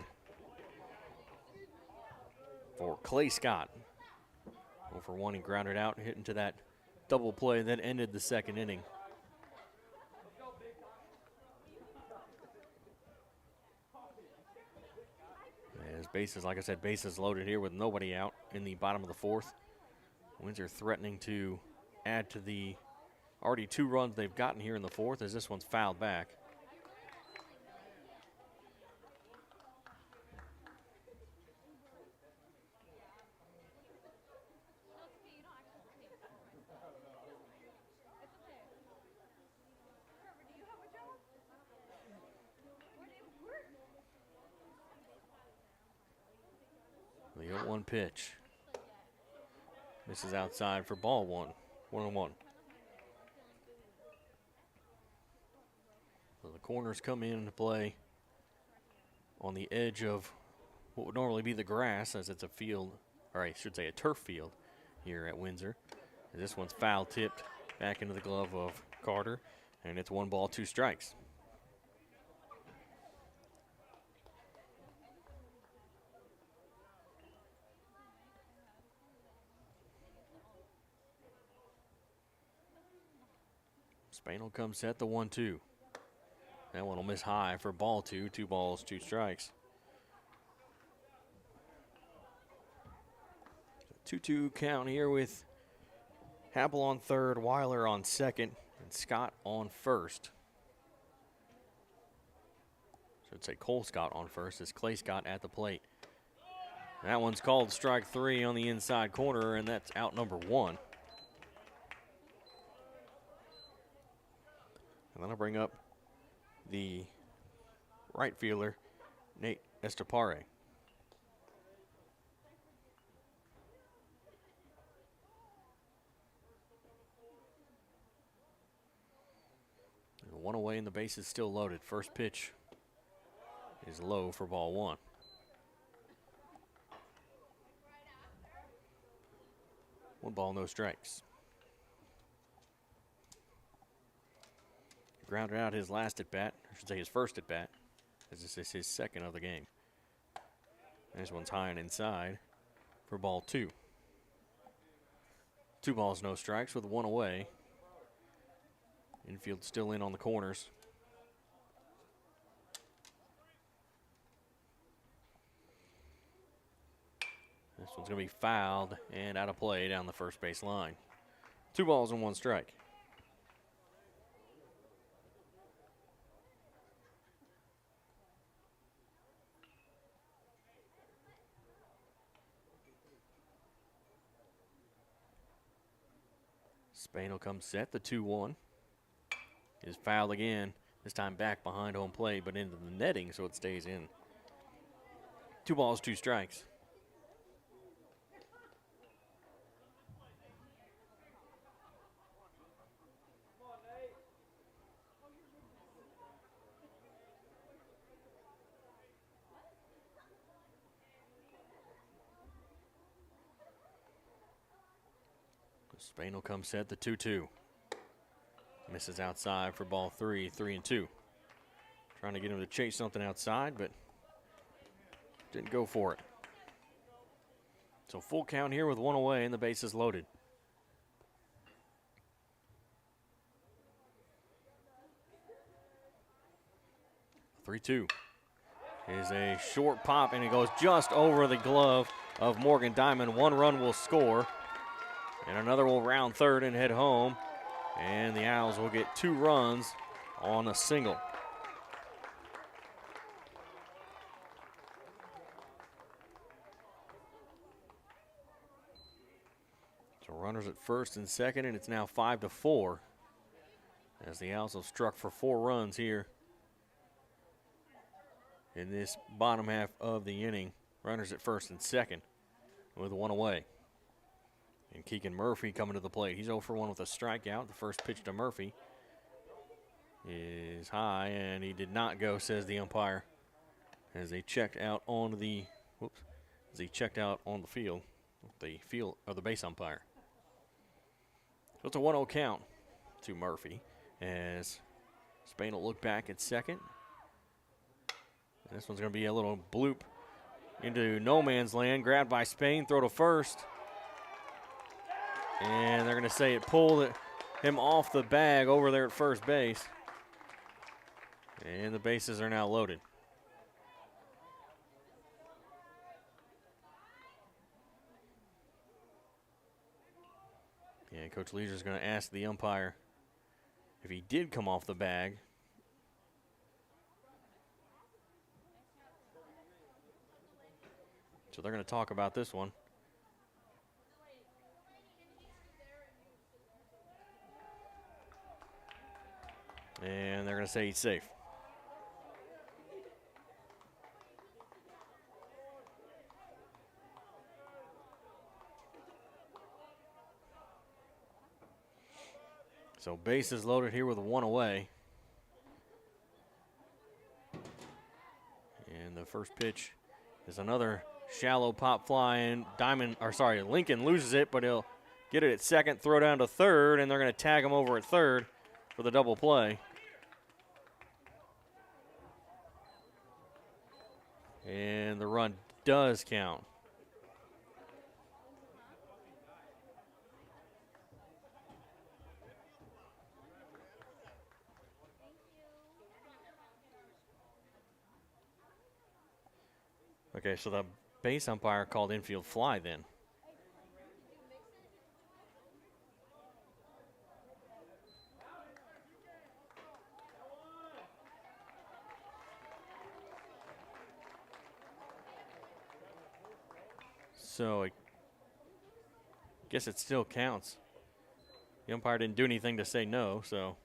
for Clay Scott. 0 for 1, he grounded out, hit into that double play that ended the second inning. As bases, like I said, bases loaded here with nobody out in the bottom of the 4th. Windsor threatening to add to the already 2 runs they've gotten here in the 4th as this one's fouled back. The 0-1 pitch. Misses outside for ball 1. 1-1. So the corners come into play on the edge of what would normally be the grass, as it's a field or I should say a turf field here at Windsor. This one's foul tipped back into the glove of Carter, and it's 1 ball, 2 strikes. Spain will come set the 1-2. That one will miss high for ball 2. 2 balls, 2 strikes. 2-2 count here with Happel on third, Weiler on second, and Scott on first. Should say Cole Scott on first as Clay Scott at the plate. That one's called strike 3 on the inside corner, and that's out number 1. And then I'll bring up the right fielder, Nate Estepare. One away and the base is still loaded. First pitch is low for ball 1. One ball, no strikes. Grounded out his last at bat, I should say his first at bat, as this is his second of the game. This one's high and inside for ball 2. 2 balls, no strikes with 1 away. Infield still in on the corners. This one's going to be fouled and out of play down the first base line. 2 balls and 1 strike. Spain will come set, the 2-1. Is fouled again, this time back behind home plate, but into the netting, so it stays in. 2 balls, 2 strikes. Spain will come set, the 2-2. Misses outside for ball 3, 3-2. Trying to get him to chase something outside, but didn't go for it. So full count here with 1 away and the base is loaded. The 3-2 is a short pop, and it goes just over the glove of Morgan Diamond. 1 run will score, and another will round third and head home. And the Owls will get 2 runs on a single. So runners at first and second, and it's now 5-4 as the Owls have struck for 4 runs here in this bottom half of the inning. Runners at first and second with 1 away. And Keegan Murphy coming to the plate. He's 0 for 1 with a strikeout. The first pitch to Murphy is high, and he did not go, says the umpire, as they checked out on the field, the base umpire. So it's a 1-0 count to Murphy as Spain will look back at second. And this one's going to be a little bloop into no man's land, grabbed by Spain, throw to first. And they're going to say it pulled him off the bag over there at first base. And the bases are now loaded. Yeah, Coach Leisure's going to ask the umpire if he did come off the bag. So they're going to talk about this one. And they're going to say he's safe. So bases loaded here with 1 away. And the first pitch is another Shallow pop flying. Lincoln loses it, but he'll get it at second, throw down to third, and they're going to tag him over at third for the double play. And the run does count. Okay, so the base umpire called infield fly then. So I guess it still counts. The umpire didn't do anything to say no, so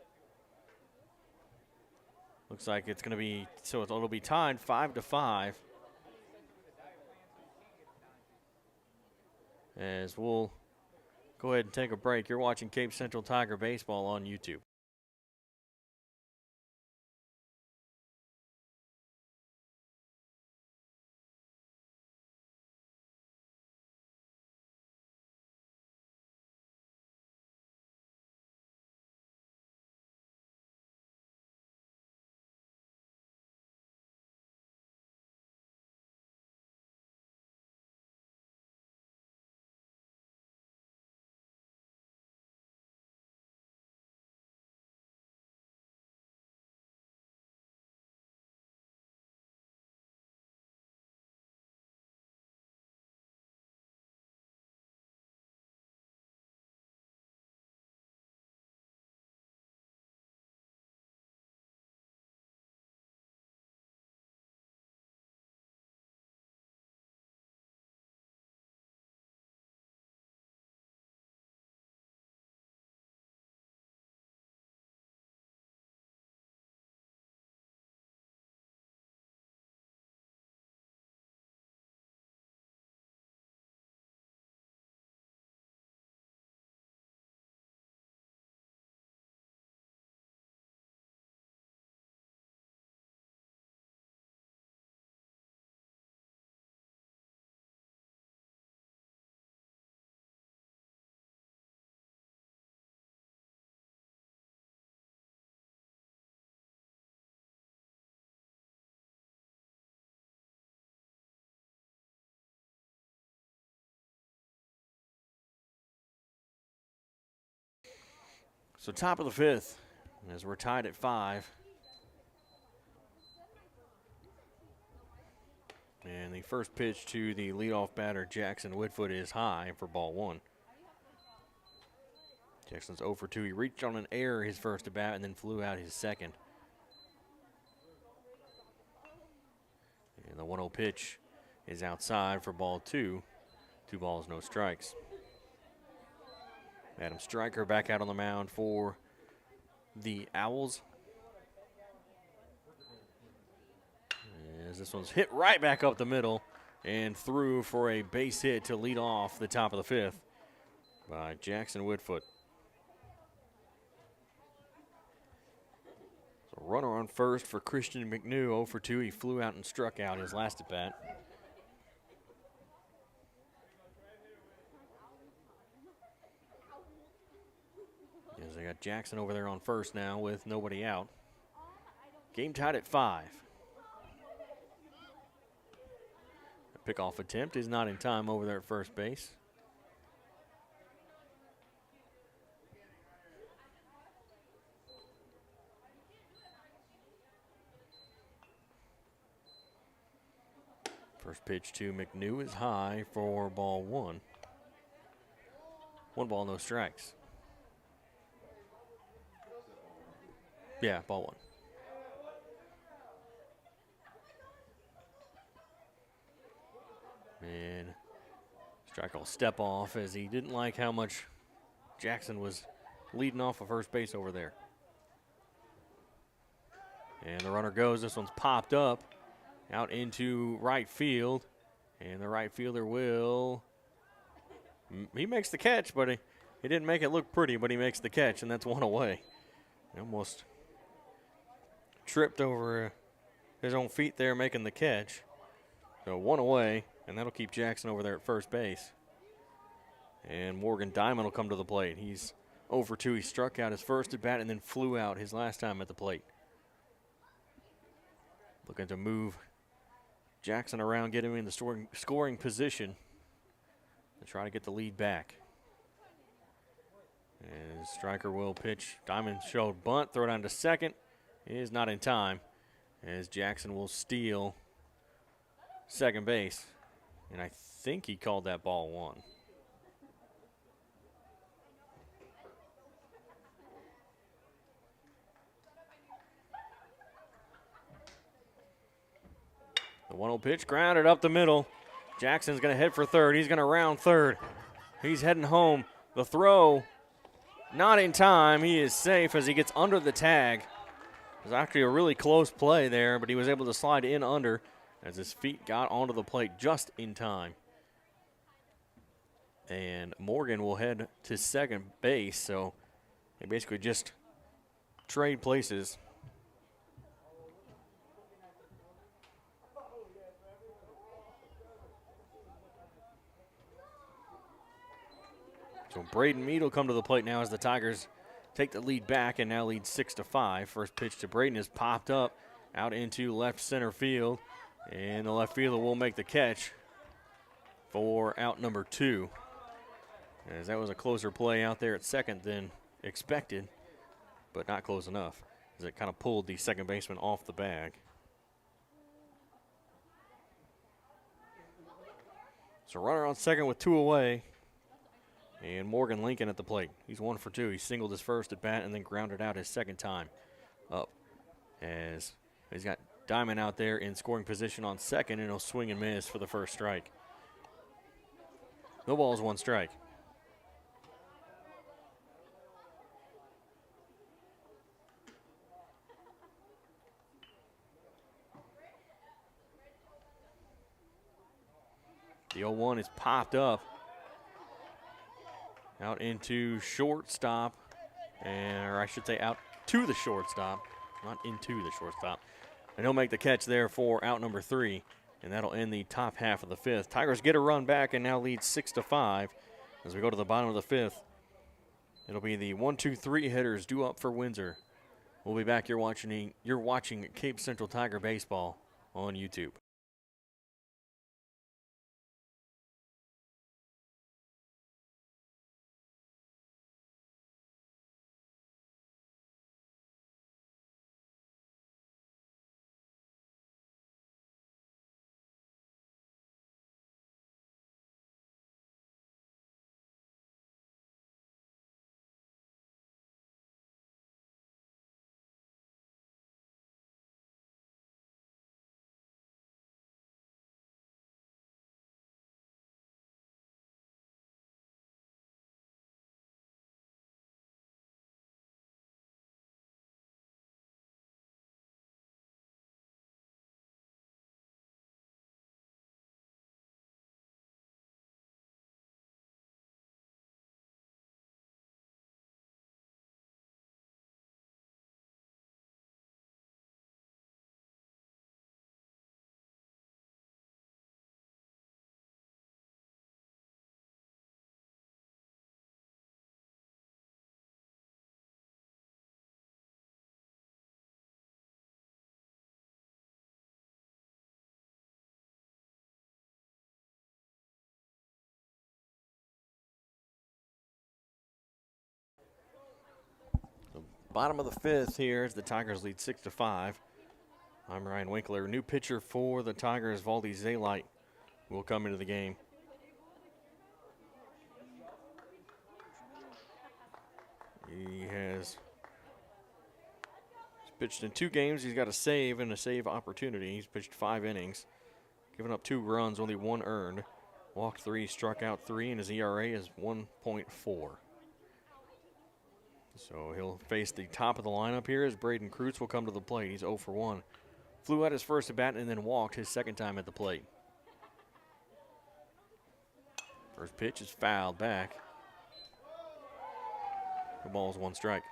looks like it's going to be, so it'll be tied 5-5. As we'll go ahead and take a break. You're watching Cape Central Tiger Baseball on YouTube. So top of the fifth, as we're tied at 5. And the first pitch to the leadoff batter, Jackson Woodfoot, is high for ball 1. Jackson's 0 for 2. He reached on an error his first at bat and then flew out his second. And the 1-0 pitch is outside for ball 2. 2 balls, no strikes. Adam Stryker back out on the mound for the Owls. As this one's hit right back up the middle and through for a base hit to lead off the top of the 5th by Jackson Woodfoot. So runner on first for Christian McNew, 0 for 2. He flew out and struck out his last at bat. As they got Jackson over there on first now with nobody out. Game tied at 5. A pickoff attempt is not in time over there at first base. First pitch to McNew is high for ball 1. 1 ball, no strikes. Yeah, ball 1. And Stryker will step off as he didn't like how much Jackson was leading off of first base over there. And the runner goes. This one's popped up out into right field. And the right fielder will, he makes the catch, but he didn't make it look pretty, but he makes the catch, and that's 1 away. He almost tripped over his own feet there making the catch. So 1 away and that'll keep Jackson over there at first base. And Morgan Diamond will come to the plate. He's 0 for 2. He struck out his first at bat and then flew out his last time at the plate. Looking to move Jackson around, get him in the scoring position to try to get the lead back. And Stryker will pitch. Diamond showed bunt, throw down to second. It is not in time as Jackson will steal second base. And I think he called that ball one. The 1-0 pitch grounded up the middle. Jackson's going to head for third. He's going to round third. He's heading home. The throw, not in time. He is safe as he gets under the tag. It was actually a really close play there, but he was able to slide in under as his feet got onto the plate just in time. And Morgan will head to second base, so they basically just trade places. So Braden Mead will come to the plate now as the Tigers take the lead back and now lead 6-5. First pitch to Braden is popped up out into left center field. And the left fielder will make the catch for out number 2. As that was a closer play out there at second than expected, but not close enough as it kind of pulled the second baseman off the bag. So runner on second with 2 away. And Morgan Lincoln at the plate. He's 1 for 2. He singled his first at bat and then grounded out his second time up. As he's got Diamond out there in scoring position on second, and he'll swing and miss for the first strike. No balls, 1 strike. The 0-1 is popped up. Out into shortstop, or I should say out to the shortstop, not into the shortstop. And he'll make the catch there for out number 3, and that'll end the top half of the 5th. Tigers get a run back and now lead 6-5 as we go to the bottom of the 5th. It'll be the 1-2-3 hitters due up for Windsor. We'll be back. You're watching Cape Central Tiger Baseball on YouTube. Bottom of the 5th here as the Tigers lead 6-5. I'm Ryan Winkler. New pitcher for the Tigers, Valdi Zaylight, will come into the game. He's pitched in 2 games. He's got a save and a save opportunity. He's pitched 5 innings, given up 2 runs, only 1 earned. Walked 3, struck out 3, and his ERA is 1.4. So he'll face the top of the lineup here as Braden Kreutz will come to the plate. He's 0 for 1. Flew out his first at bat and then walked his second time at the plate. First pitch is fouled back. The ball's 1 strike.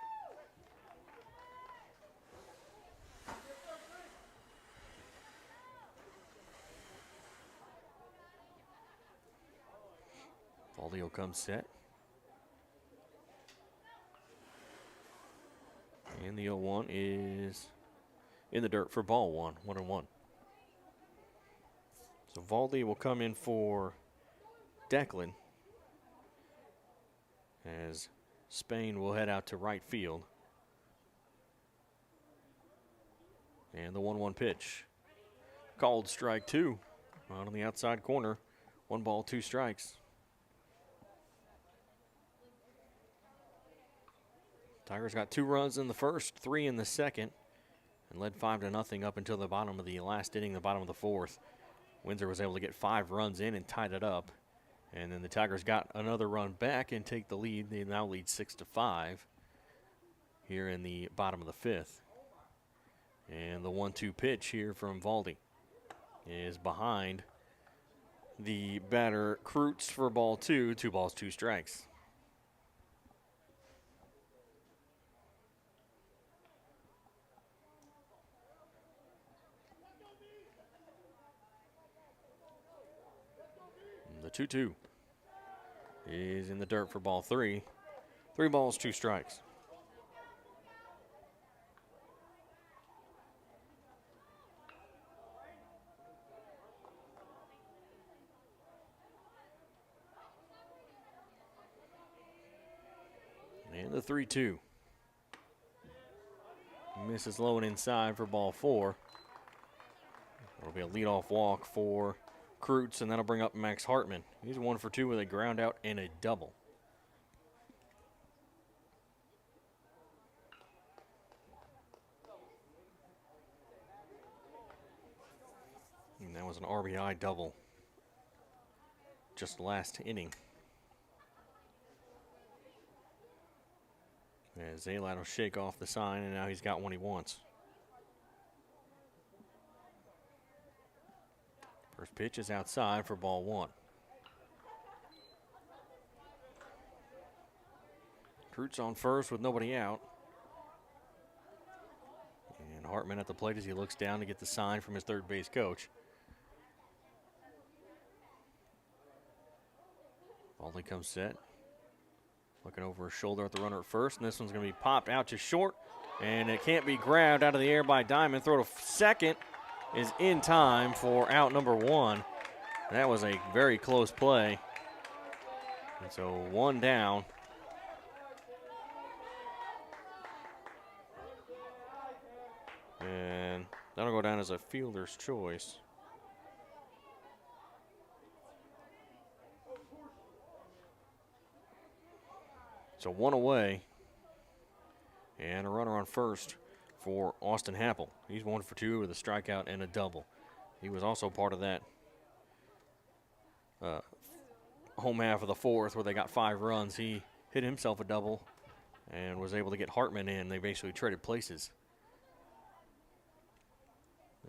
comes set. And the 0-1 is in the dirt for ball one, 1-1. So Valdi will come in for Declan as Spain will head out to right field. And the 1-1 pitch. Called strike two. Out on the outside corner. 1 ball, 2 strikes. Tigers got 2 runs in the first, 3 in the second, and led 5-0 up until the bottom of the last inning, the bottom of the fourth. Windsor was able to get 5 runs in and tied it up. And then the Tigers got another run back and take the lead. They now lead 6-5 here in the bottom of the fifth. And the 1-2 pitch here from Valdi is behind the batter Kreutz for ball 2, 2 balls, 2 strikes. The 2-2 is in the dirt for ball 3. 3 balls, 2 strikes. And the 3-2 misses low and inside for ball 4. It'll be a leadoff walk for Kreutz, and that'll bring up Max Hartman. He's 1 for 2 with a ground out and a double. And that was an RBI double just last inning. As Zaylat will shake off the sign, and now he's got one he wants. First pitch is outside for ball 1. Kreutz on first with nobody out. And Hartman at the plate as he looks down to get the sign from his third base coach. Valdi comes set. Looking over his shoulder at the runner at first, and this one's going to be popped out to short, and it can't be grabbed out of the air by Diamond. Throw to second is in time for out number 1. That was a very close play. And so 1 down. And that'll go down as a fielder's choice. So 1 away, and a runner on first for Austin Happel. He's 1 for 2 with a strikeout and a double. He was also part of that home half of the fourth where they got 5 runs. He hit himself a double and was able to get Hartman in. They basically traded places.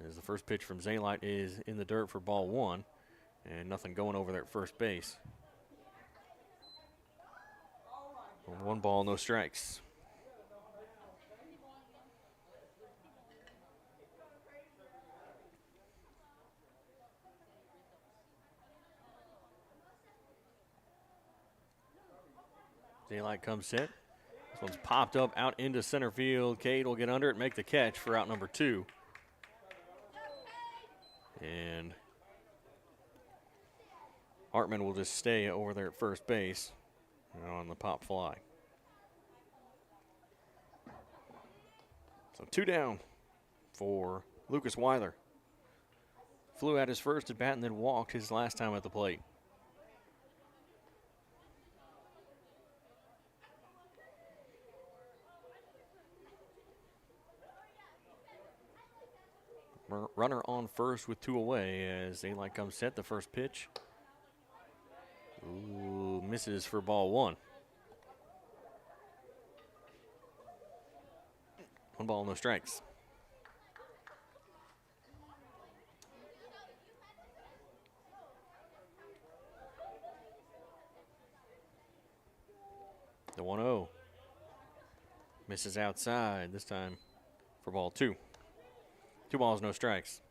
As the first pitch from Zaylat is in the dirt for ball 1, and nothing going over there at first base. 1 ball, no strikes. Daylight comes set. This one's popped up out into center field. Cade will get under it, make the catch for out number 2. And Hartman will just stay over there at first base on the pop fly. So 2 down for Lucas Weiler. Flew at his first at bat and then walked his last time at the plate. Runner on first with 2 away as Zaylat comes set. The first pitch. Ooh, misses for ball 1. 1 ball, no strikes. The 1-0. Misses outside this time for ball 2. 2 balls, no strikes.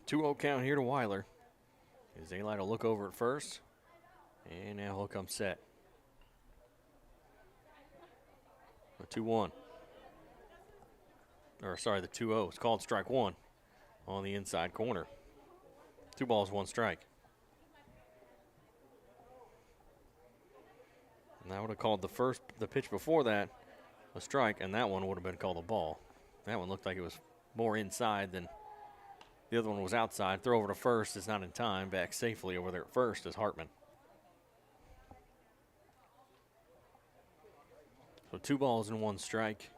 2-0 count here to Weiler. As Alite will look over at first. And now he'll come set. The 2-1. Or sorry, the 2-0. It's called strike one on the inside corner. 2 balls, 1 strike. And I would have called the pitch before that a strike, and that one would have been called a ball. That one looked like it was more inside than the other one was outside. Throw over to first is not in time. Back safely over there at first is Hartman. So 2 balls and 1 strike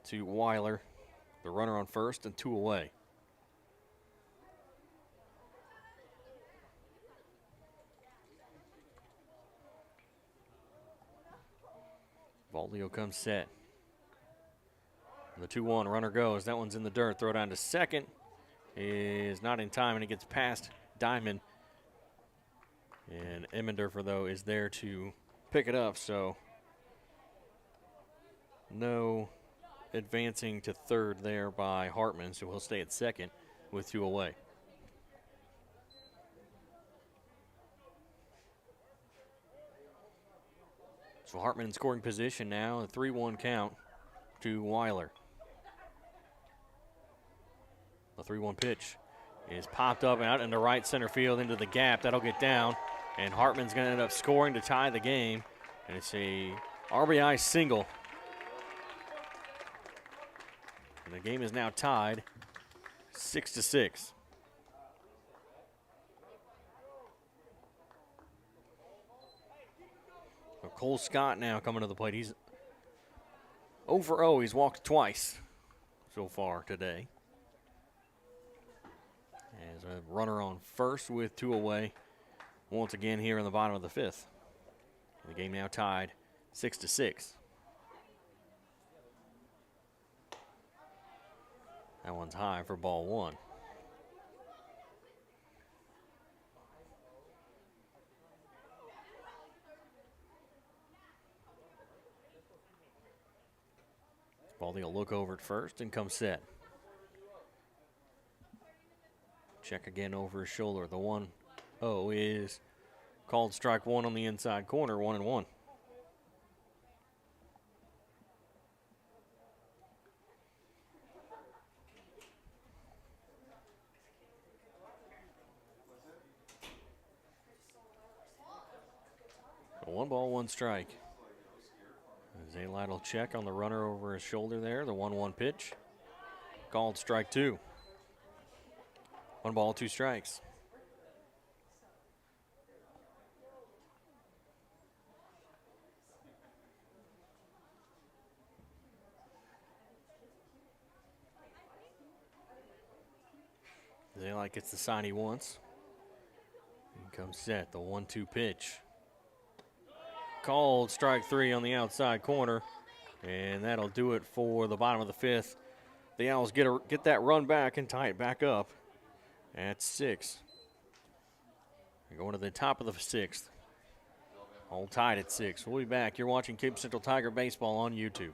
to Weiler. The runner on first and 2 away. Valdio comes set. The 2-1 runner goes. That one's in the dirt. Throw down to second is not in time, and it gets past Diamond. And Emmendorfer, though, is there to pick it up, so no advancing to third there by Hartman, so he'll stay at second with 2 away. So Hartman in scoring position now, a 3-1 count to Weiler. The 3-1 pitch is popped up and out into right center field into the gap. That'll get down, and Hartman's going to end up scoring to tie the game, and it's a RBI single. And the game is now tied 6-6. So Cole Scott now coming to the plate. He's 0 for 0. He's walked twice so far today. As a runner on first with 2 away once again here in the bottom of the 5th. The game now tied 6-6. That one's high for ball 1. Baldy will look over at first and come set. Check again over his shoulder. The 1-0 is called strike 1 on the inside corner, 1-1. A 1 ball, 1 strike. Zaylight will check on the runner over his shoulder there. The 1-1 pitch. Called strike 2. 1 ball, 2 strikes. Zaylight gets the sign he wants. And comes set. The 1-2 pitch. Called strike 3 on the outside corner, and that'll do it for the bottom of the 5th. The Owls get that run back and tie it back up at 6. We're going to the top of the 6th. All tied at 6. We'll be back. You're watching Cape Central Tiger Baseball on YouTube.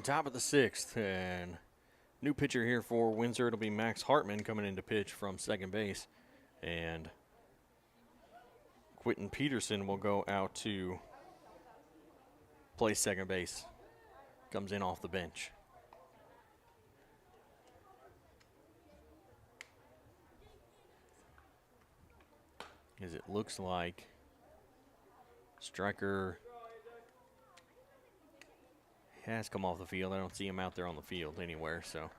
Top of the 6th, and new pitcher here for Windsor. It'll be Max Hartman coming in to pitch from second base, and Quentin Peterson will go out to play second base. Comes in off the bench. As it looks like Striker has come off the field. I don't see him out there on the field anywhere, so.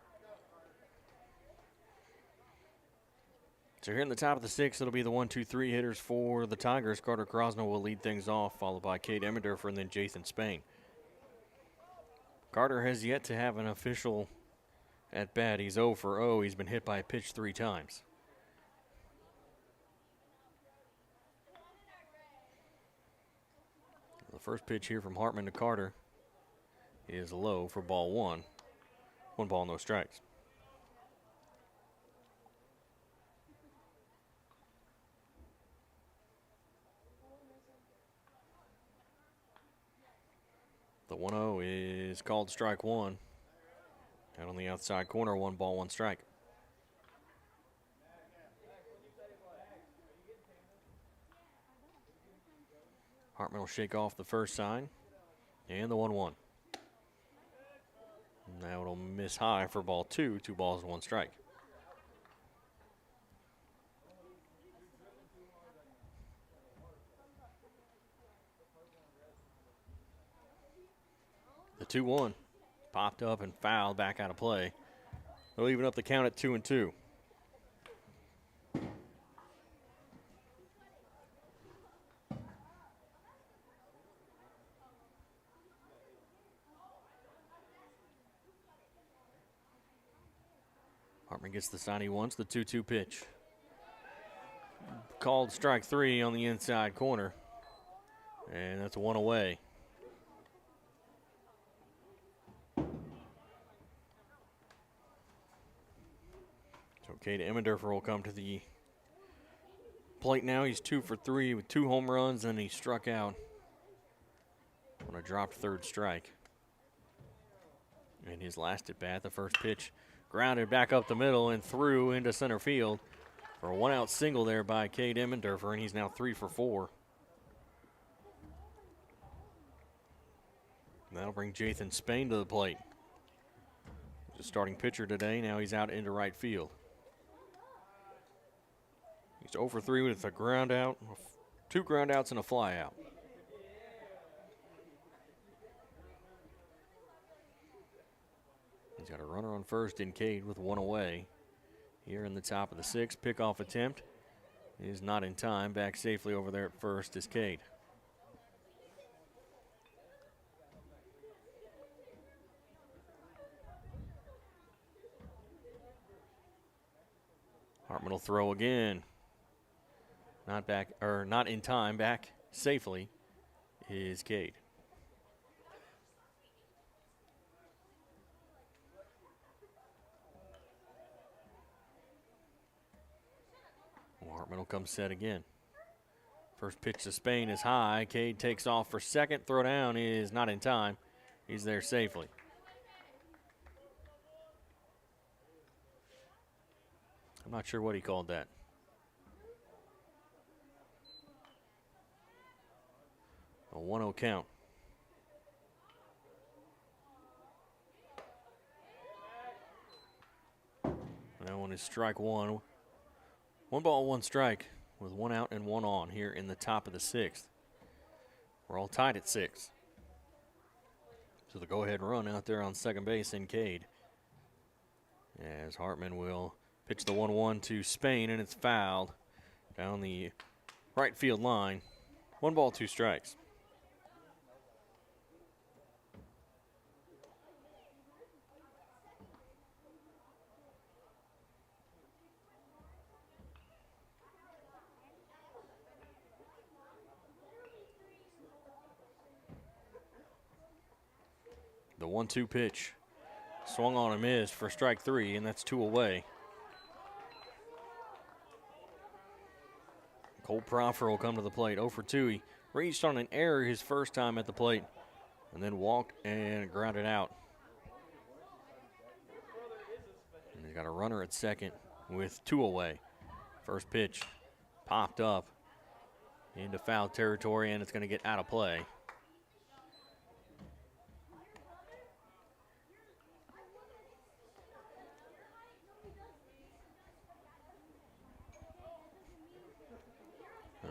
So here in the top of the 6th, it'll be the 1-2-3 hitters for the Tigers. Carter Krosno will lead things off, followed by Cade Emmendorfer and then Jathan Spain. Carter has yet to have an official at bat. He's 0 for 0. He's been hit by a pitch 3 times. The first pitch here from Hartman to Carter is low for ball 1. 1 ball, no strikes. The 1-0 is called strike 1. Out on the outside corner, 1 ball, 1 strike. Hartman will shake off the first sign. And the 1-1. Now it'll miss high for ball 2. 2 balls, 1 strike. The 2-1 popped up and fouled back out of play. They'll even up the count at 2-2. Hartman gets the sign he wants, the 2-2 pitch. Called strike 3 on the inside corner. And that's 1 away. So Cade Emmendorfer will come to the plate now. He's 2 for 3 with 2 home runs, and he struck out on a dropped 3rd strike. And his last at bat, the first pitch, grounded back up the middle and through into center field for a 1-out single there by Cade Emmendorfer, and he's now 3 for 4. And that'll bring Jathan Spain to the plate. He's a starting pitcher today. Now he's out into right field. He's 0 for 3 with a ground out, 2 ground outs and a fly out. He's got a runner on first in Cade with 1 away. Here in the top of the 6th, pickoff attempt is not in time. Back safely over there at first is Cade. Hartman will throw again. Not in time. Back safely is Cade. Hartman will come set again. First pitch to Spain is high. Cade takes off for second. Throw down is not in time. He's there safely. I'm not sure what he called that. A 1-0 count. That one is strike 1. 1 ball, 1 strike with 1 out and 1 on here in the top of the 6th. We're all tied at 6. So the go-ahead run out there on second base in Cade. As Hartman will pitch the 1-1 to Spain, and it's fouled down the right field line. 1 ball, 2 strikes. The 1-2 pitch swung on and missed for strike 3, and that's 2 away. Cole Proffer will come to the plate. 0 for 2. He reached on an error his first time at the plate and then walked and grounded out got a runner at second with 2 away. First pitch popped up into foul territory, and it's going to get out of play.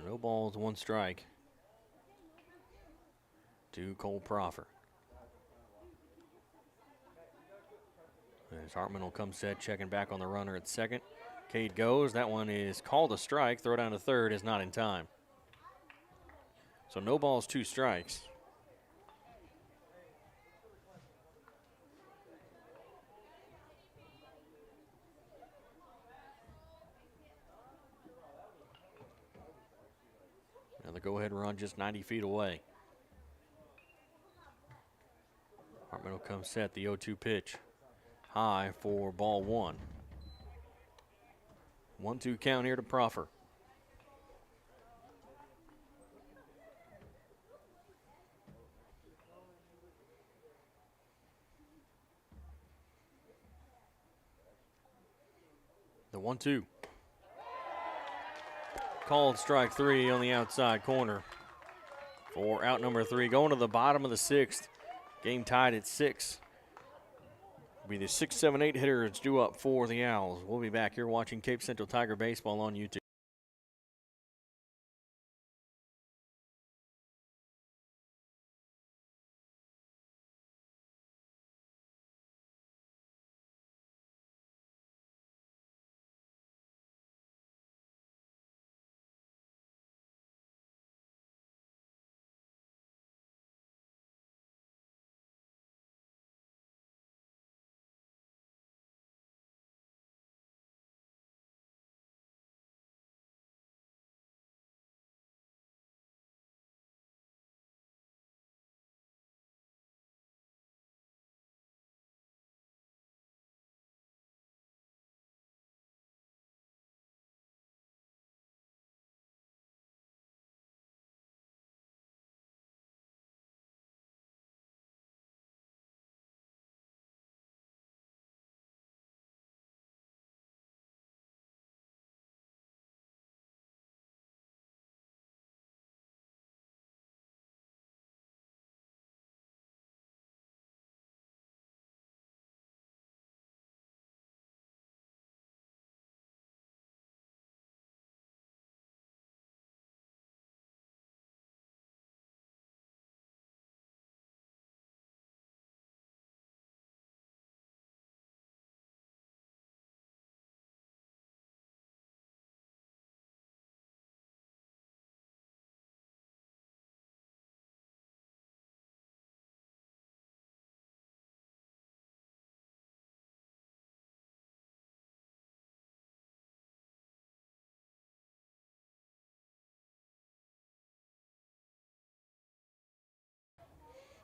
No balls, 1 strike to Cole Proffer. As Hartman will come set, checking back on the runner at second. Cade goes. That one is called a strike. Throw down to third is not in time. So no balls, 2 strikes. Now the go-ahead run just 90 feet away. Hartman will come set, the 0-2 pitch. High for ball 1. 1-2 count here to Proffer. The 1-2. Called strike 3 on the outside corner for out number 3. Going to the bottom of the 6th. Game tied at 6. Will be the 6, 7, 8 hitters due up for the Owls. We'll be back here watching Cape Central Tiger Baseball on YouTube.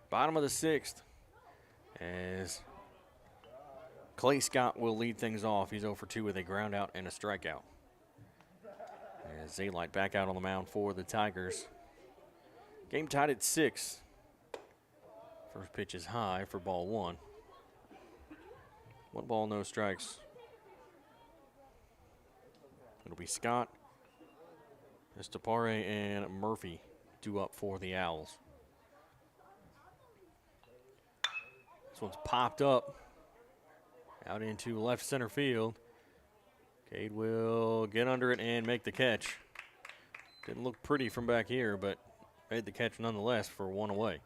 Bottom of the 6th, as Clay Scott will lead things off. He's 0 for 2 with a ground out and a strikeout. As Zaylight back out on the mound for the Tigers. Game tied at 6. First pitch is high for ball 1. 1 ball, no strikes. It'll be Scott, Estepare, and Murphy due up for the Owls. This one's popped up out into left center field. Cade will get under it and make the catch. Didn't look pretty from back here, but made the catch nonetheless for 1 away.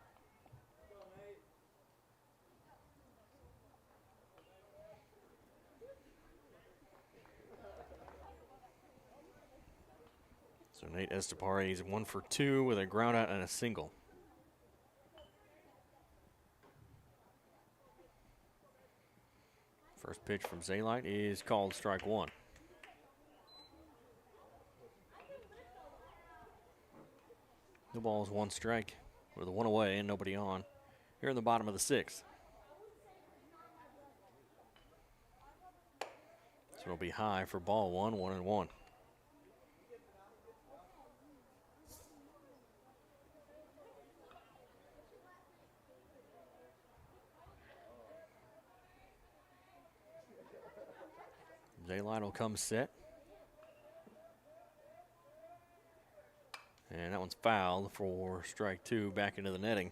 So Nate Estepare is 1 for 2 with a ground out and a single. First pitch from Zaylight is called strike 1. The ball is 1 strike with a 1 away and nobody on here in the bottom of the 6th. So it'll be high for ball 1, 1-1. Zayline will come set. And that one's fouled for strike 2, back into the netting.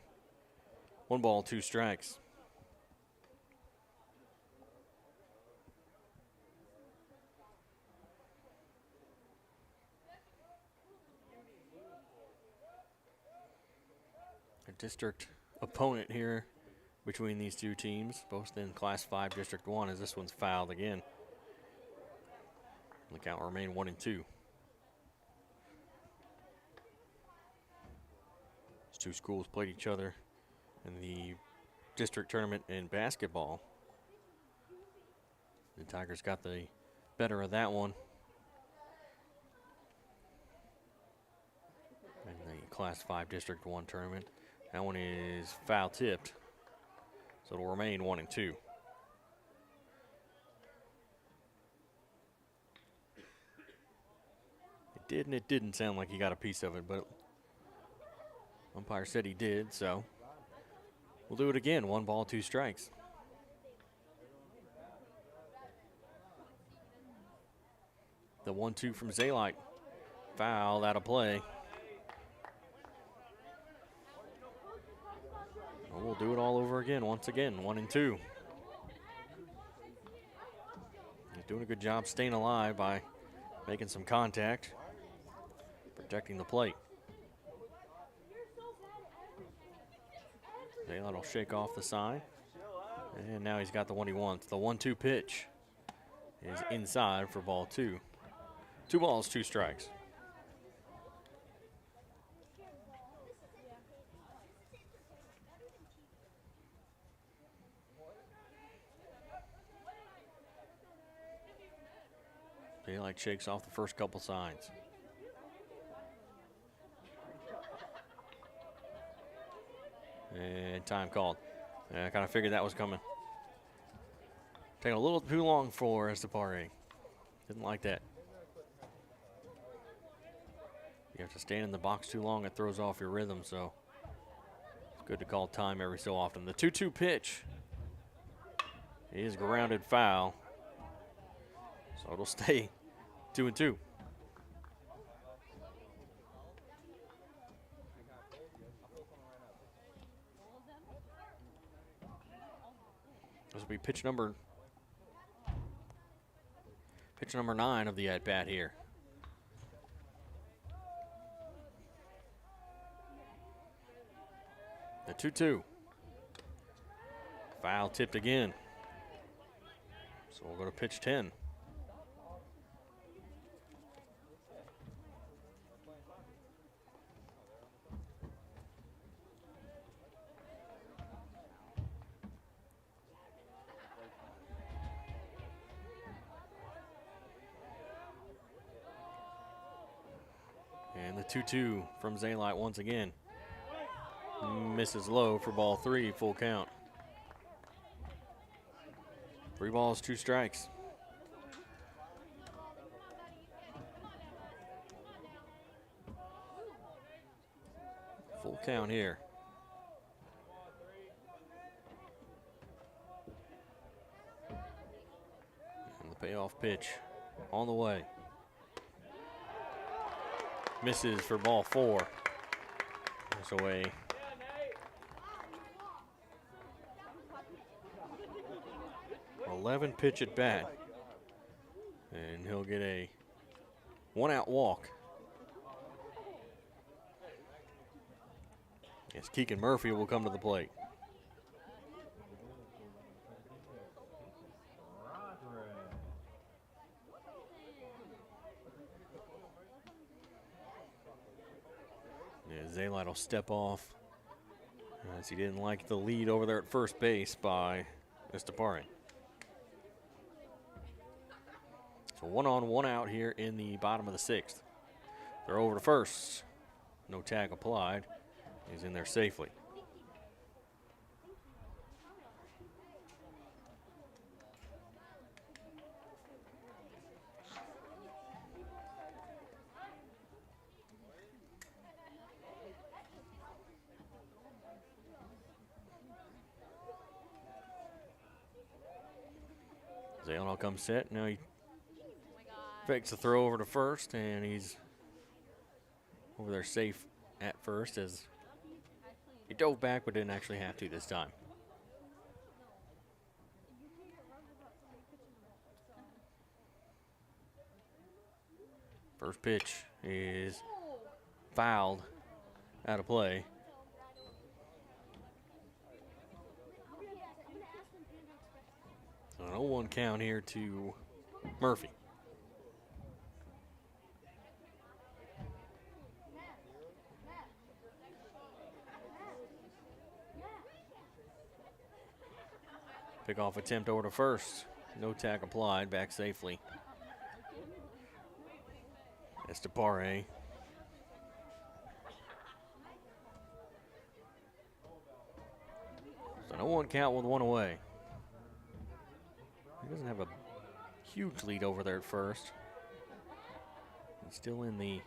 1 ball, 2 strikes. A district opponent here between these two teams, both in Class 5 District 1, as this one's fouled again. The count will remain 1-2. These two schools played each other in the district tournament in basketball. The Tigers got the better of that one in the Class 5 District 1 tournament. That one is foul tipped, so it'll remain 1-2. It did and it didn't sound like he got a piece of it, but umpire said he did, so we'll do it again. 1 ball, 2 strikes. The 1-2 from Zaylight. Foul out of play. We'll do it all over again, once again, 1-2. He's doing a good job staying alive by making some contact, protecting the plate. Zaylight will shake off the sign, and now he's got the one he wants. The 1-2 pitch is inside for ball 2. 2 balls, 2 strikes. Daylight shakes off the first couple signs. And time called. I kind of figured that was coming. Taking a little too long for Estepare. Didn't like that. You have to stand in the box too long, it throws off your rhythm, so it's good to call time every so often. The 2-2 pitch is grounded foul, so it'll stay 2-2. This will be pitch number 9 of the at-bat here. The 2-2. Foul tipped again. So we'll go to pitch 10. And the 2-2 from Zaylight once again. Misses low for ball 3, full count. 3 balls, 2 strikes. Full count here. And the payoff pitch on the way. Misses for ball 4. That's away. Pitch at bat, and he'll get a 1-out walk. Yes, Keegan Murphy will come to the plate. Yeah, Zaylight will step off as he didn't like the lead over there at first base by Estepare. So 1 on, 1 out here in the bottom of the 6th. They're over to first. No tag applied. He's in there safely. Zaylight comes set. Now he Fakes the throw over to first, and he's over there safe at first as he dove back but didn't actually have to this time. First pitch is fouled out of play. So an 0-1 count here to Murphy. Pickoff attempt over to first. No tag applied, back safely. Estepare. So an 0-1 count with one away. He doesn't have a huge lead over there at first. He's still in the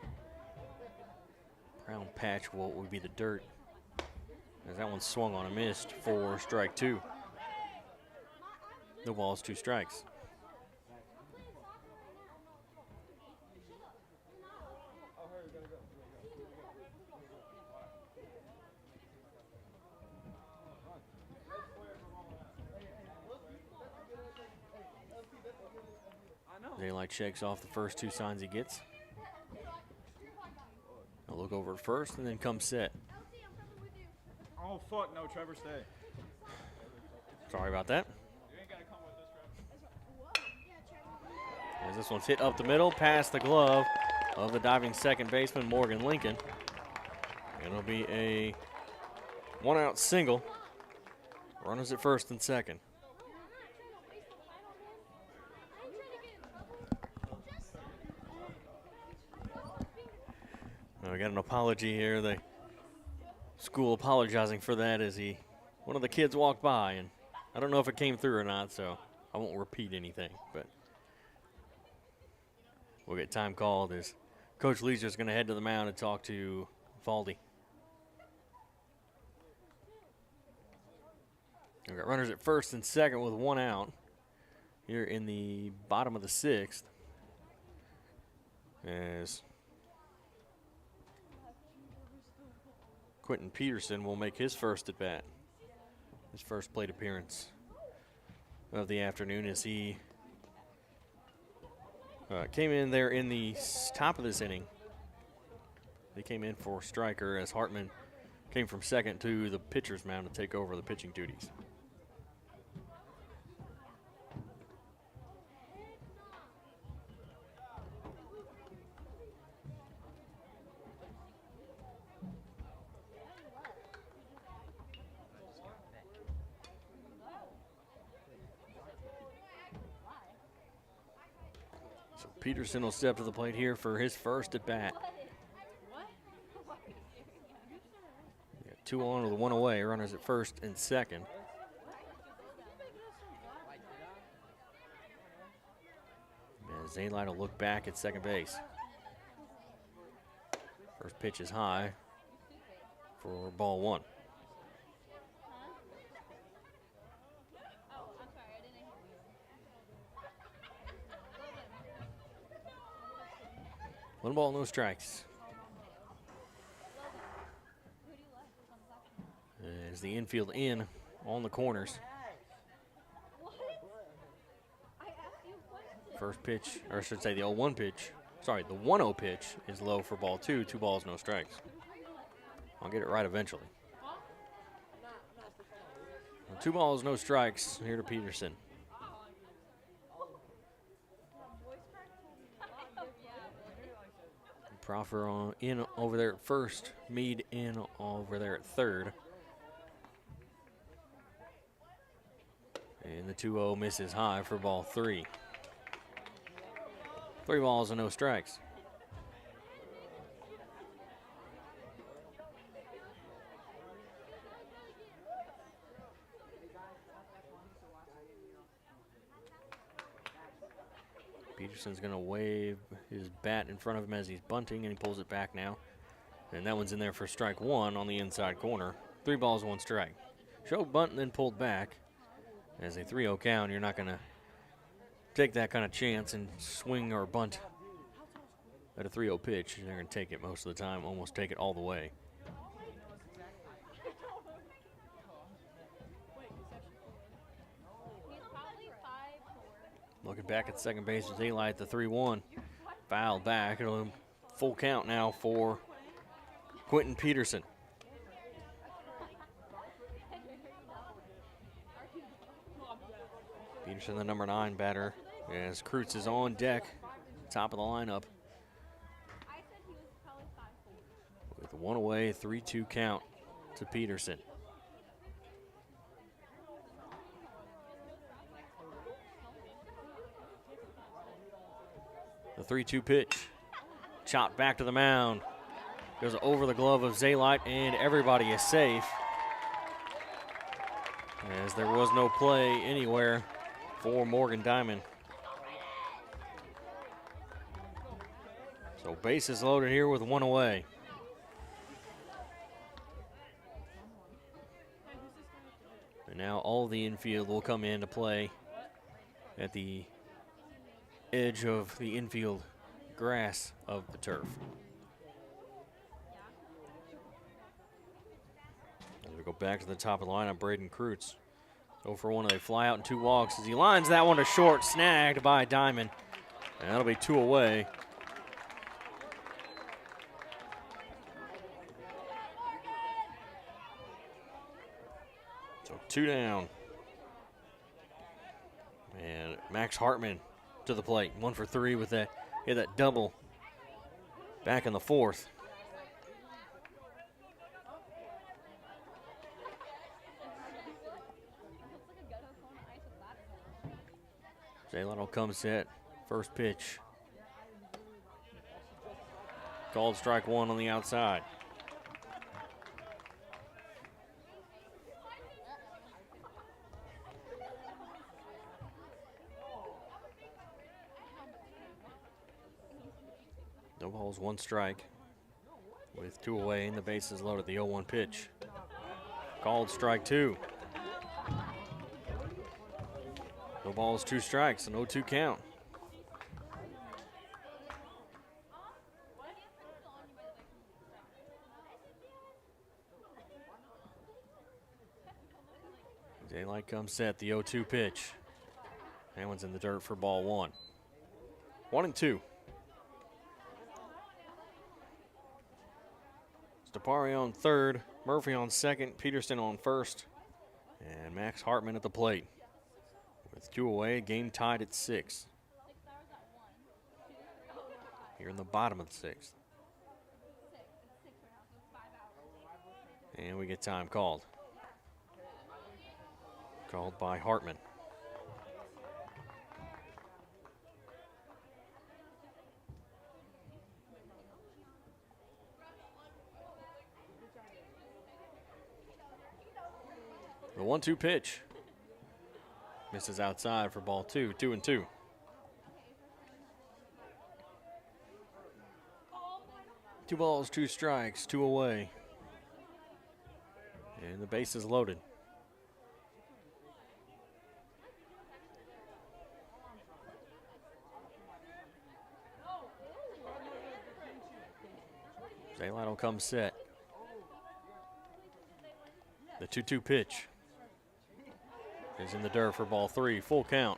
brown patch, what would be the dirt. As that one swung on a missed for strike two. No balls, 2 strikes. Daylight shakes off the first 2 signs he gets. I'll look over at first and then come set. Oh, fuck no, Trevor, stay. Sorry about that. You ain't got to come with this, Trevor. As this one's hit up the middle, past the glove of the diving second baseman, Morgan Lincoln. It'll be a 1-out single. Runners at first and second. Now we got an apology here. The school apologizing for that as one of the kids walked by, and I don't know if it came through or not, so I won't repeat anything, but we'll get time called as Coach Lee's just going to head to the mound and talk to Valdi. We've got runners at first and second with 1 out here in the bottom of the 6th. As Quentin Peterson will make his first at bat. His first plate appearance of the afternoon as he came in there in the top of this inning. He came in for Stryker as Hartman came from second to the pitcher's mound to take over the pitching duties. So Peterson will step to the plate here for his first at bat. 2 on with 1 away. Runners at first and second. As Zaylight will look back at second base. First pitch is high for ball 1. One ball, no strikes. As the infield in on the corners. First pitch, or I should say the 0-1 pitch. Sorry, the 1-0 pitch is low for ball 2. 2 balls, no strikes. I'll get it right eventually. 2 balls, no strikes here to Peterson. Proffer in over there at first. Mead in over there at third. And the 2-0 misses high for ball 3. 3 balls and no strikes. Peterson's going to wave his bat in front of him as he's bunting, and he pulls it back now. And that one's in there for strike 1 on the inside corner. 3 balls, 1 strike. Showed bunt and then pulled back. As a 3-0 count, you're not going to take that kind of chance and swing or bunt at a 3-0 pitch. They're going to take it most of the time, almost take it all the way. Looking back at second base, Zaylight, the 3-1. Fouled back. It'll full count now for Quentin Peterson. Peterson, the number 9 batter, as Kreutz is on deck, top of the lineup. With 1 away, 3-2 count to Peterson. The 3-2 pitch. Chopped back to the mound. Goes over the glove of Zaylight, and everybody is safe, as there was no play anywhere for Morgan Diamond. So bases loaded here with 1 away. And now all the infield will come into play at the edge of the infield grass of the turf. As we go back to the top of the lineup, Braden Kreutz. 0 for 1, they fly out in 2 walks as he lines that one to short, snagged by Diamond. And that'll be 2 away. So 2 down. And Max Hartman to the plate. 1 for 3 with that, hit that double back in the 4th. Zaylight will come set. First pitch. Called strike 1 on the outside. No balls, 1 strike. With 2 away and the bases loaded, the 0-1 pitch. Called strike 2. No balls, 2 strikes, an 0-2 count. Daylight comes set, the 0-2 pitch. That one's in the dirt for ball 1. 1-2. Stapari on third, Murphy on second, Peterson on first, and Max Hartman at the plate. With 2 away, game tied at 6. Here in the bottom of the 6th. And we get time called. Called by Hartman. The 1-2 pitch. Misses outside for ball 2, 2-2. Two balls, 2 strikes, 2 away. And the base is loaded. Zaylight will come set. The 2-2 pitch is in the dirt for ball 3, full count.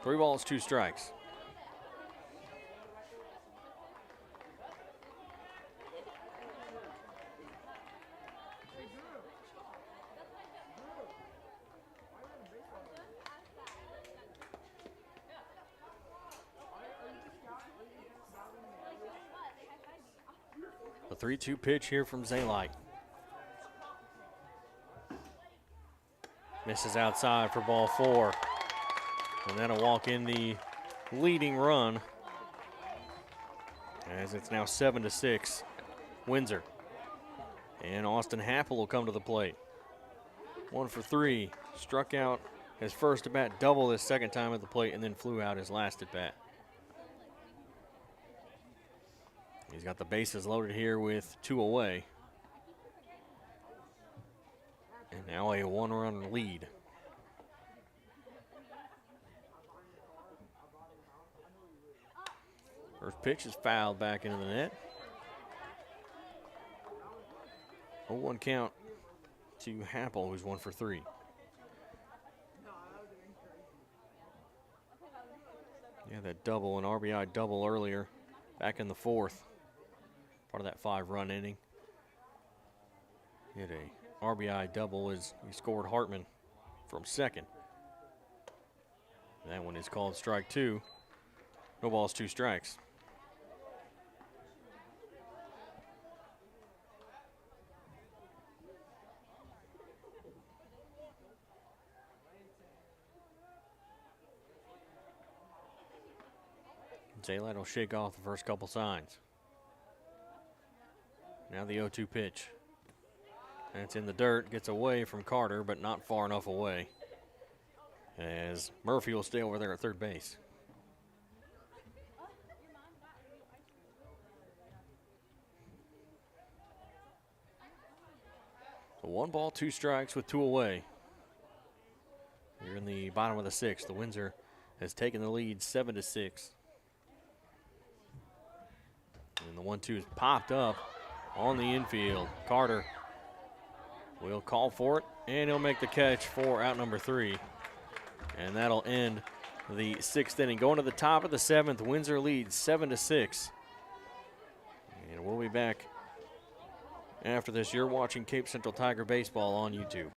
3 balls, 2 strikes. The 3-2 pitch here from Zaylight. Misses outside for ball 4. And that'll walk in the leading run as it's now 7-6, Windsor. And Austin Happel will come to the plate. 1 for 3, struck out his first at bat, double his second time at the plate, and then flew out his last at bat. He's got the bases loaded here with 2 away. And now a 1-run lead. First pitch is fouled back into the net. 0-1 count to Happel, who's 1 for 3. Yeah, that double, an RBI double earlier, back in the 4th. Part of that 5-run inning. He had a RBI double as he scored Hartman from second. That one is called strike 2. No balls, 2 strikes. Zaylight will shake off the first couple signs. Now the 0-2 pitch. That's in the dirt, gets away from Carter, but not far enough away, as Murphy will stay over there at third base. So 1 ball, 2 strikes with 2 away. Here in the bottom of the 6th, the Windsor has taken the lead 7-6. And the 1-2 is popped up on the infield. Carter will call for it, and he'll make the catch for out number 3. And that'll end the 6th inning. Going to the top of the 7th, Windsor leads 7-6. And we'll be back after this. You're watching Cape Central Tiger Baseball on YouTube.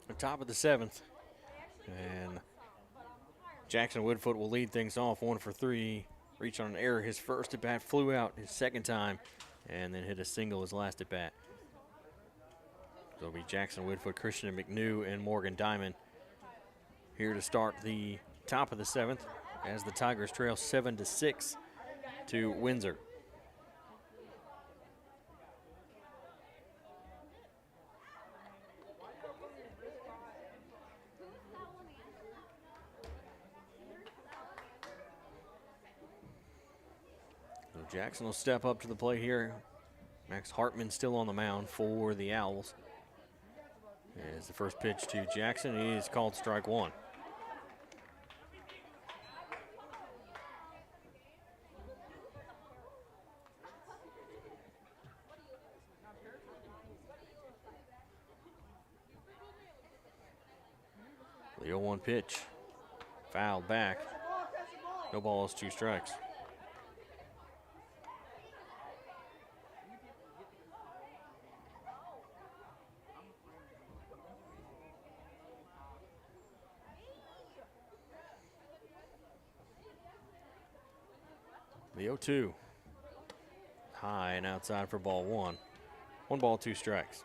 The top of the 7th, and Jackson Woodfoot will lead things off 1 for 3. Reach on an error. His first at bat flew out his second time, and then hit a single his last at bat. So it'll be Jackson Woodfoot, Christian McNew, and Morgan Diamond here to start the top of the 7th as the Tigers trail 7-6 to Windsor. So Jackson will step up to the plate here. Max Hartman still on the mound for the Owls. As the first pitch to Jackson is called strike 1. The 0-1 pitch, fouled back. No balls, 2 strikes. The 0-2 high and outside for ball one. 1 ball, 2 strikes.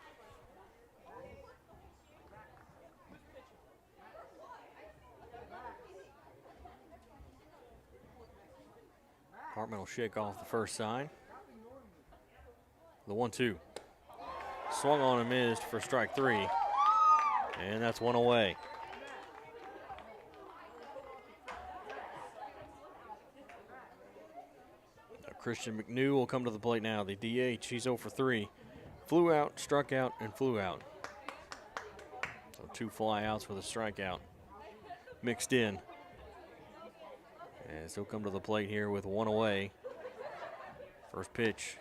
Hartman will shake off the first sign. The 1-2. Swung on and missed for strike 3. And that's 1 away. Christian McNew will come to the plate now. The DH, he's 0 for 3. Flew out, struck out, and flew out. So 2 flyouts with a strikeout mixed in. As he'll come to the plate here with 1 away. First pitch,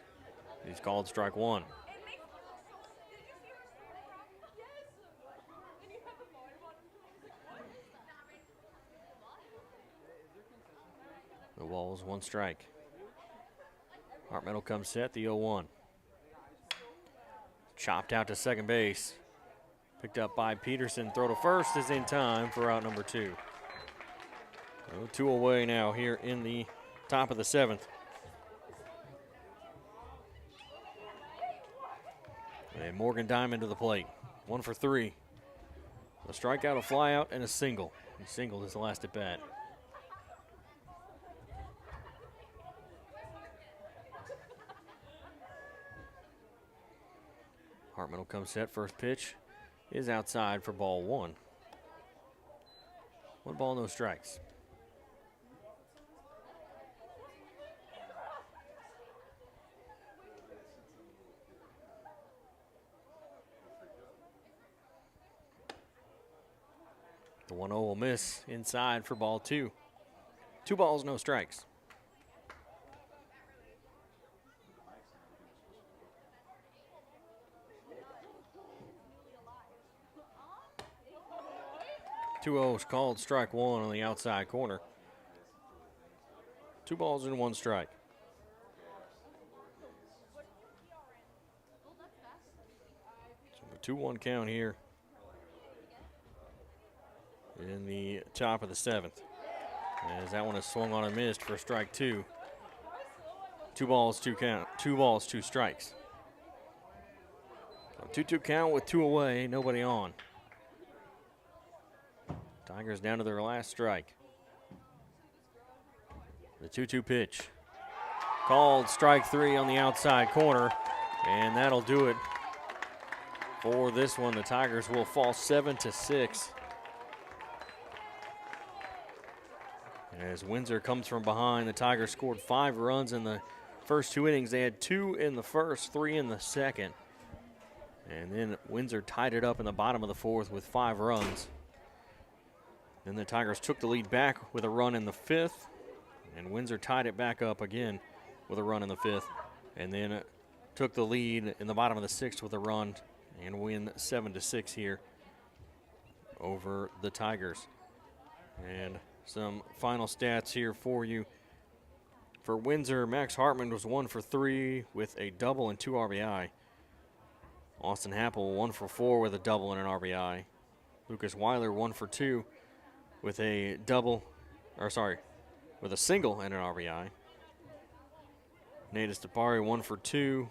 he's called strike 1. The ball's 1 strike. Hartman will come set, the 0-1. Chopped out to second base. Picked up by Peterson. Throw to first is in time for out number 2. So 2 away now here in the top of the 7th. And Morgan Diamond to the plate. 1 for 3. A strikeout, a flyout, and a single. He singled his last at bat. Hartman will come set. First pitch is outside for ball 1. 1 ball, no strikes. The 1-0 will miss inside for ball 2. 2 balls, no strikes. Two O's called strike 1 on the outside corner. 2 balls and 1 strike. So a 2-1 count here in the top of the 7th. As that one is swung on and missed for strike 2. 2 balls, 2 count. 2 balls, 2 strikes. So 2-2 count with 2 away, nobody on. Tigers down to their last strike. The 2-2 pitch. Called strike 3 on the outside corner, and that'll do it for this one. The Tigers will fall 7-6. As Windsor comes from behind, the Tigers scored 5 runs in the first 2 innings. They had 2 in the first, 3 in the second. And then Windsor tied it up in the bottom of the 4th with 5 runs. Then the Tigers took the lead back with a run in the 5th, and Windsor tied it back up again with a run in the 5th, and then took the lead in the bottom of the 6th with a run and win 7-6 here over the Tigers. And some final stats here for you. For Windsor, Max Hartman was 1 for 3 with a double and 2 RBI. Austin Happel 1 for 4 with a double and an RBI. Lucas Weiler 1 for 2 with a with a single and an RBI. Nate Estepari 1 for 2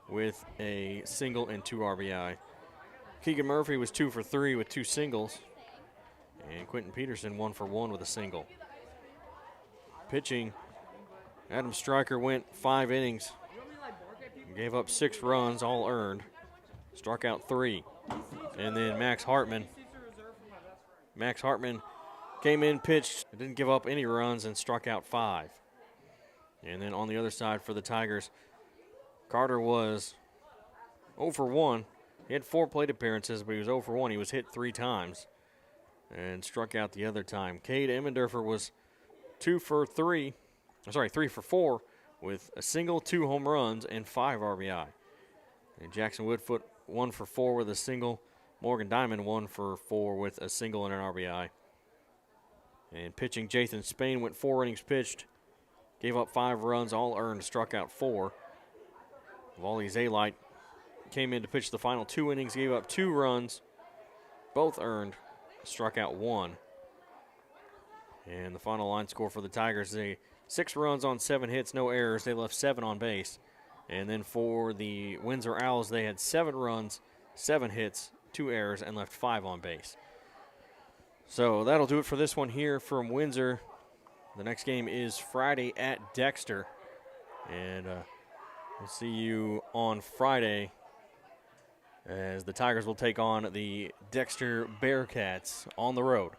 with a single and 2 RBI. Keegan Murphy was 2 for 3 with 2 singles. And Quentin Peterson 1 for 1 with a single. Pitching, Adam Stryker went 5 innings. Gave up 6 runs, all earned. Struck out 3. And then Max Hartman came in, pitched, didn't give up any runs, and struck out 5. And then on the other side for the Tigers, Carter was 0 for 1. He had 4 plate appearances, but he was 0 for 1. He was hit 3 times and struck out the other time. Cade Emmendorfer was 3 for 4 with a single, 2 home runs, and 5 RBI. And Jackson Woodfoot 1 for 4 with a single. Morgan Diamond 1 for 4 with a single and an RBI. And pitching, Jathan Spain went 4 innings pitched, gave up 5 runs, all earned, struck out 4. Wally Zaylight came in to pitch the final 2 innings, gave up 2 runs, both earned, struck out 1. And the final line score for the Tigers, they 6 runs on 7 hits, no errors. They left 7 on base. And then for the Windsor Owls, they had 7 runs, 7 hits, 2 errors, and left 5 on base. So that'll do it for this one here from Windsor. The next game is Friday at Dexter. And we'll see you on Friday as the Tigers will take on the Dexter Bearcats on the road.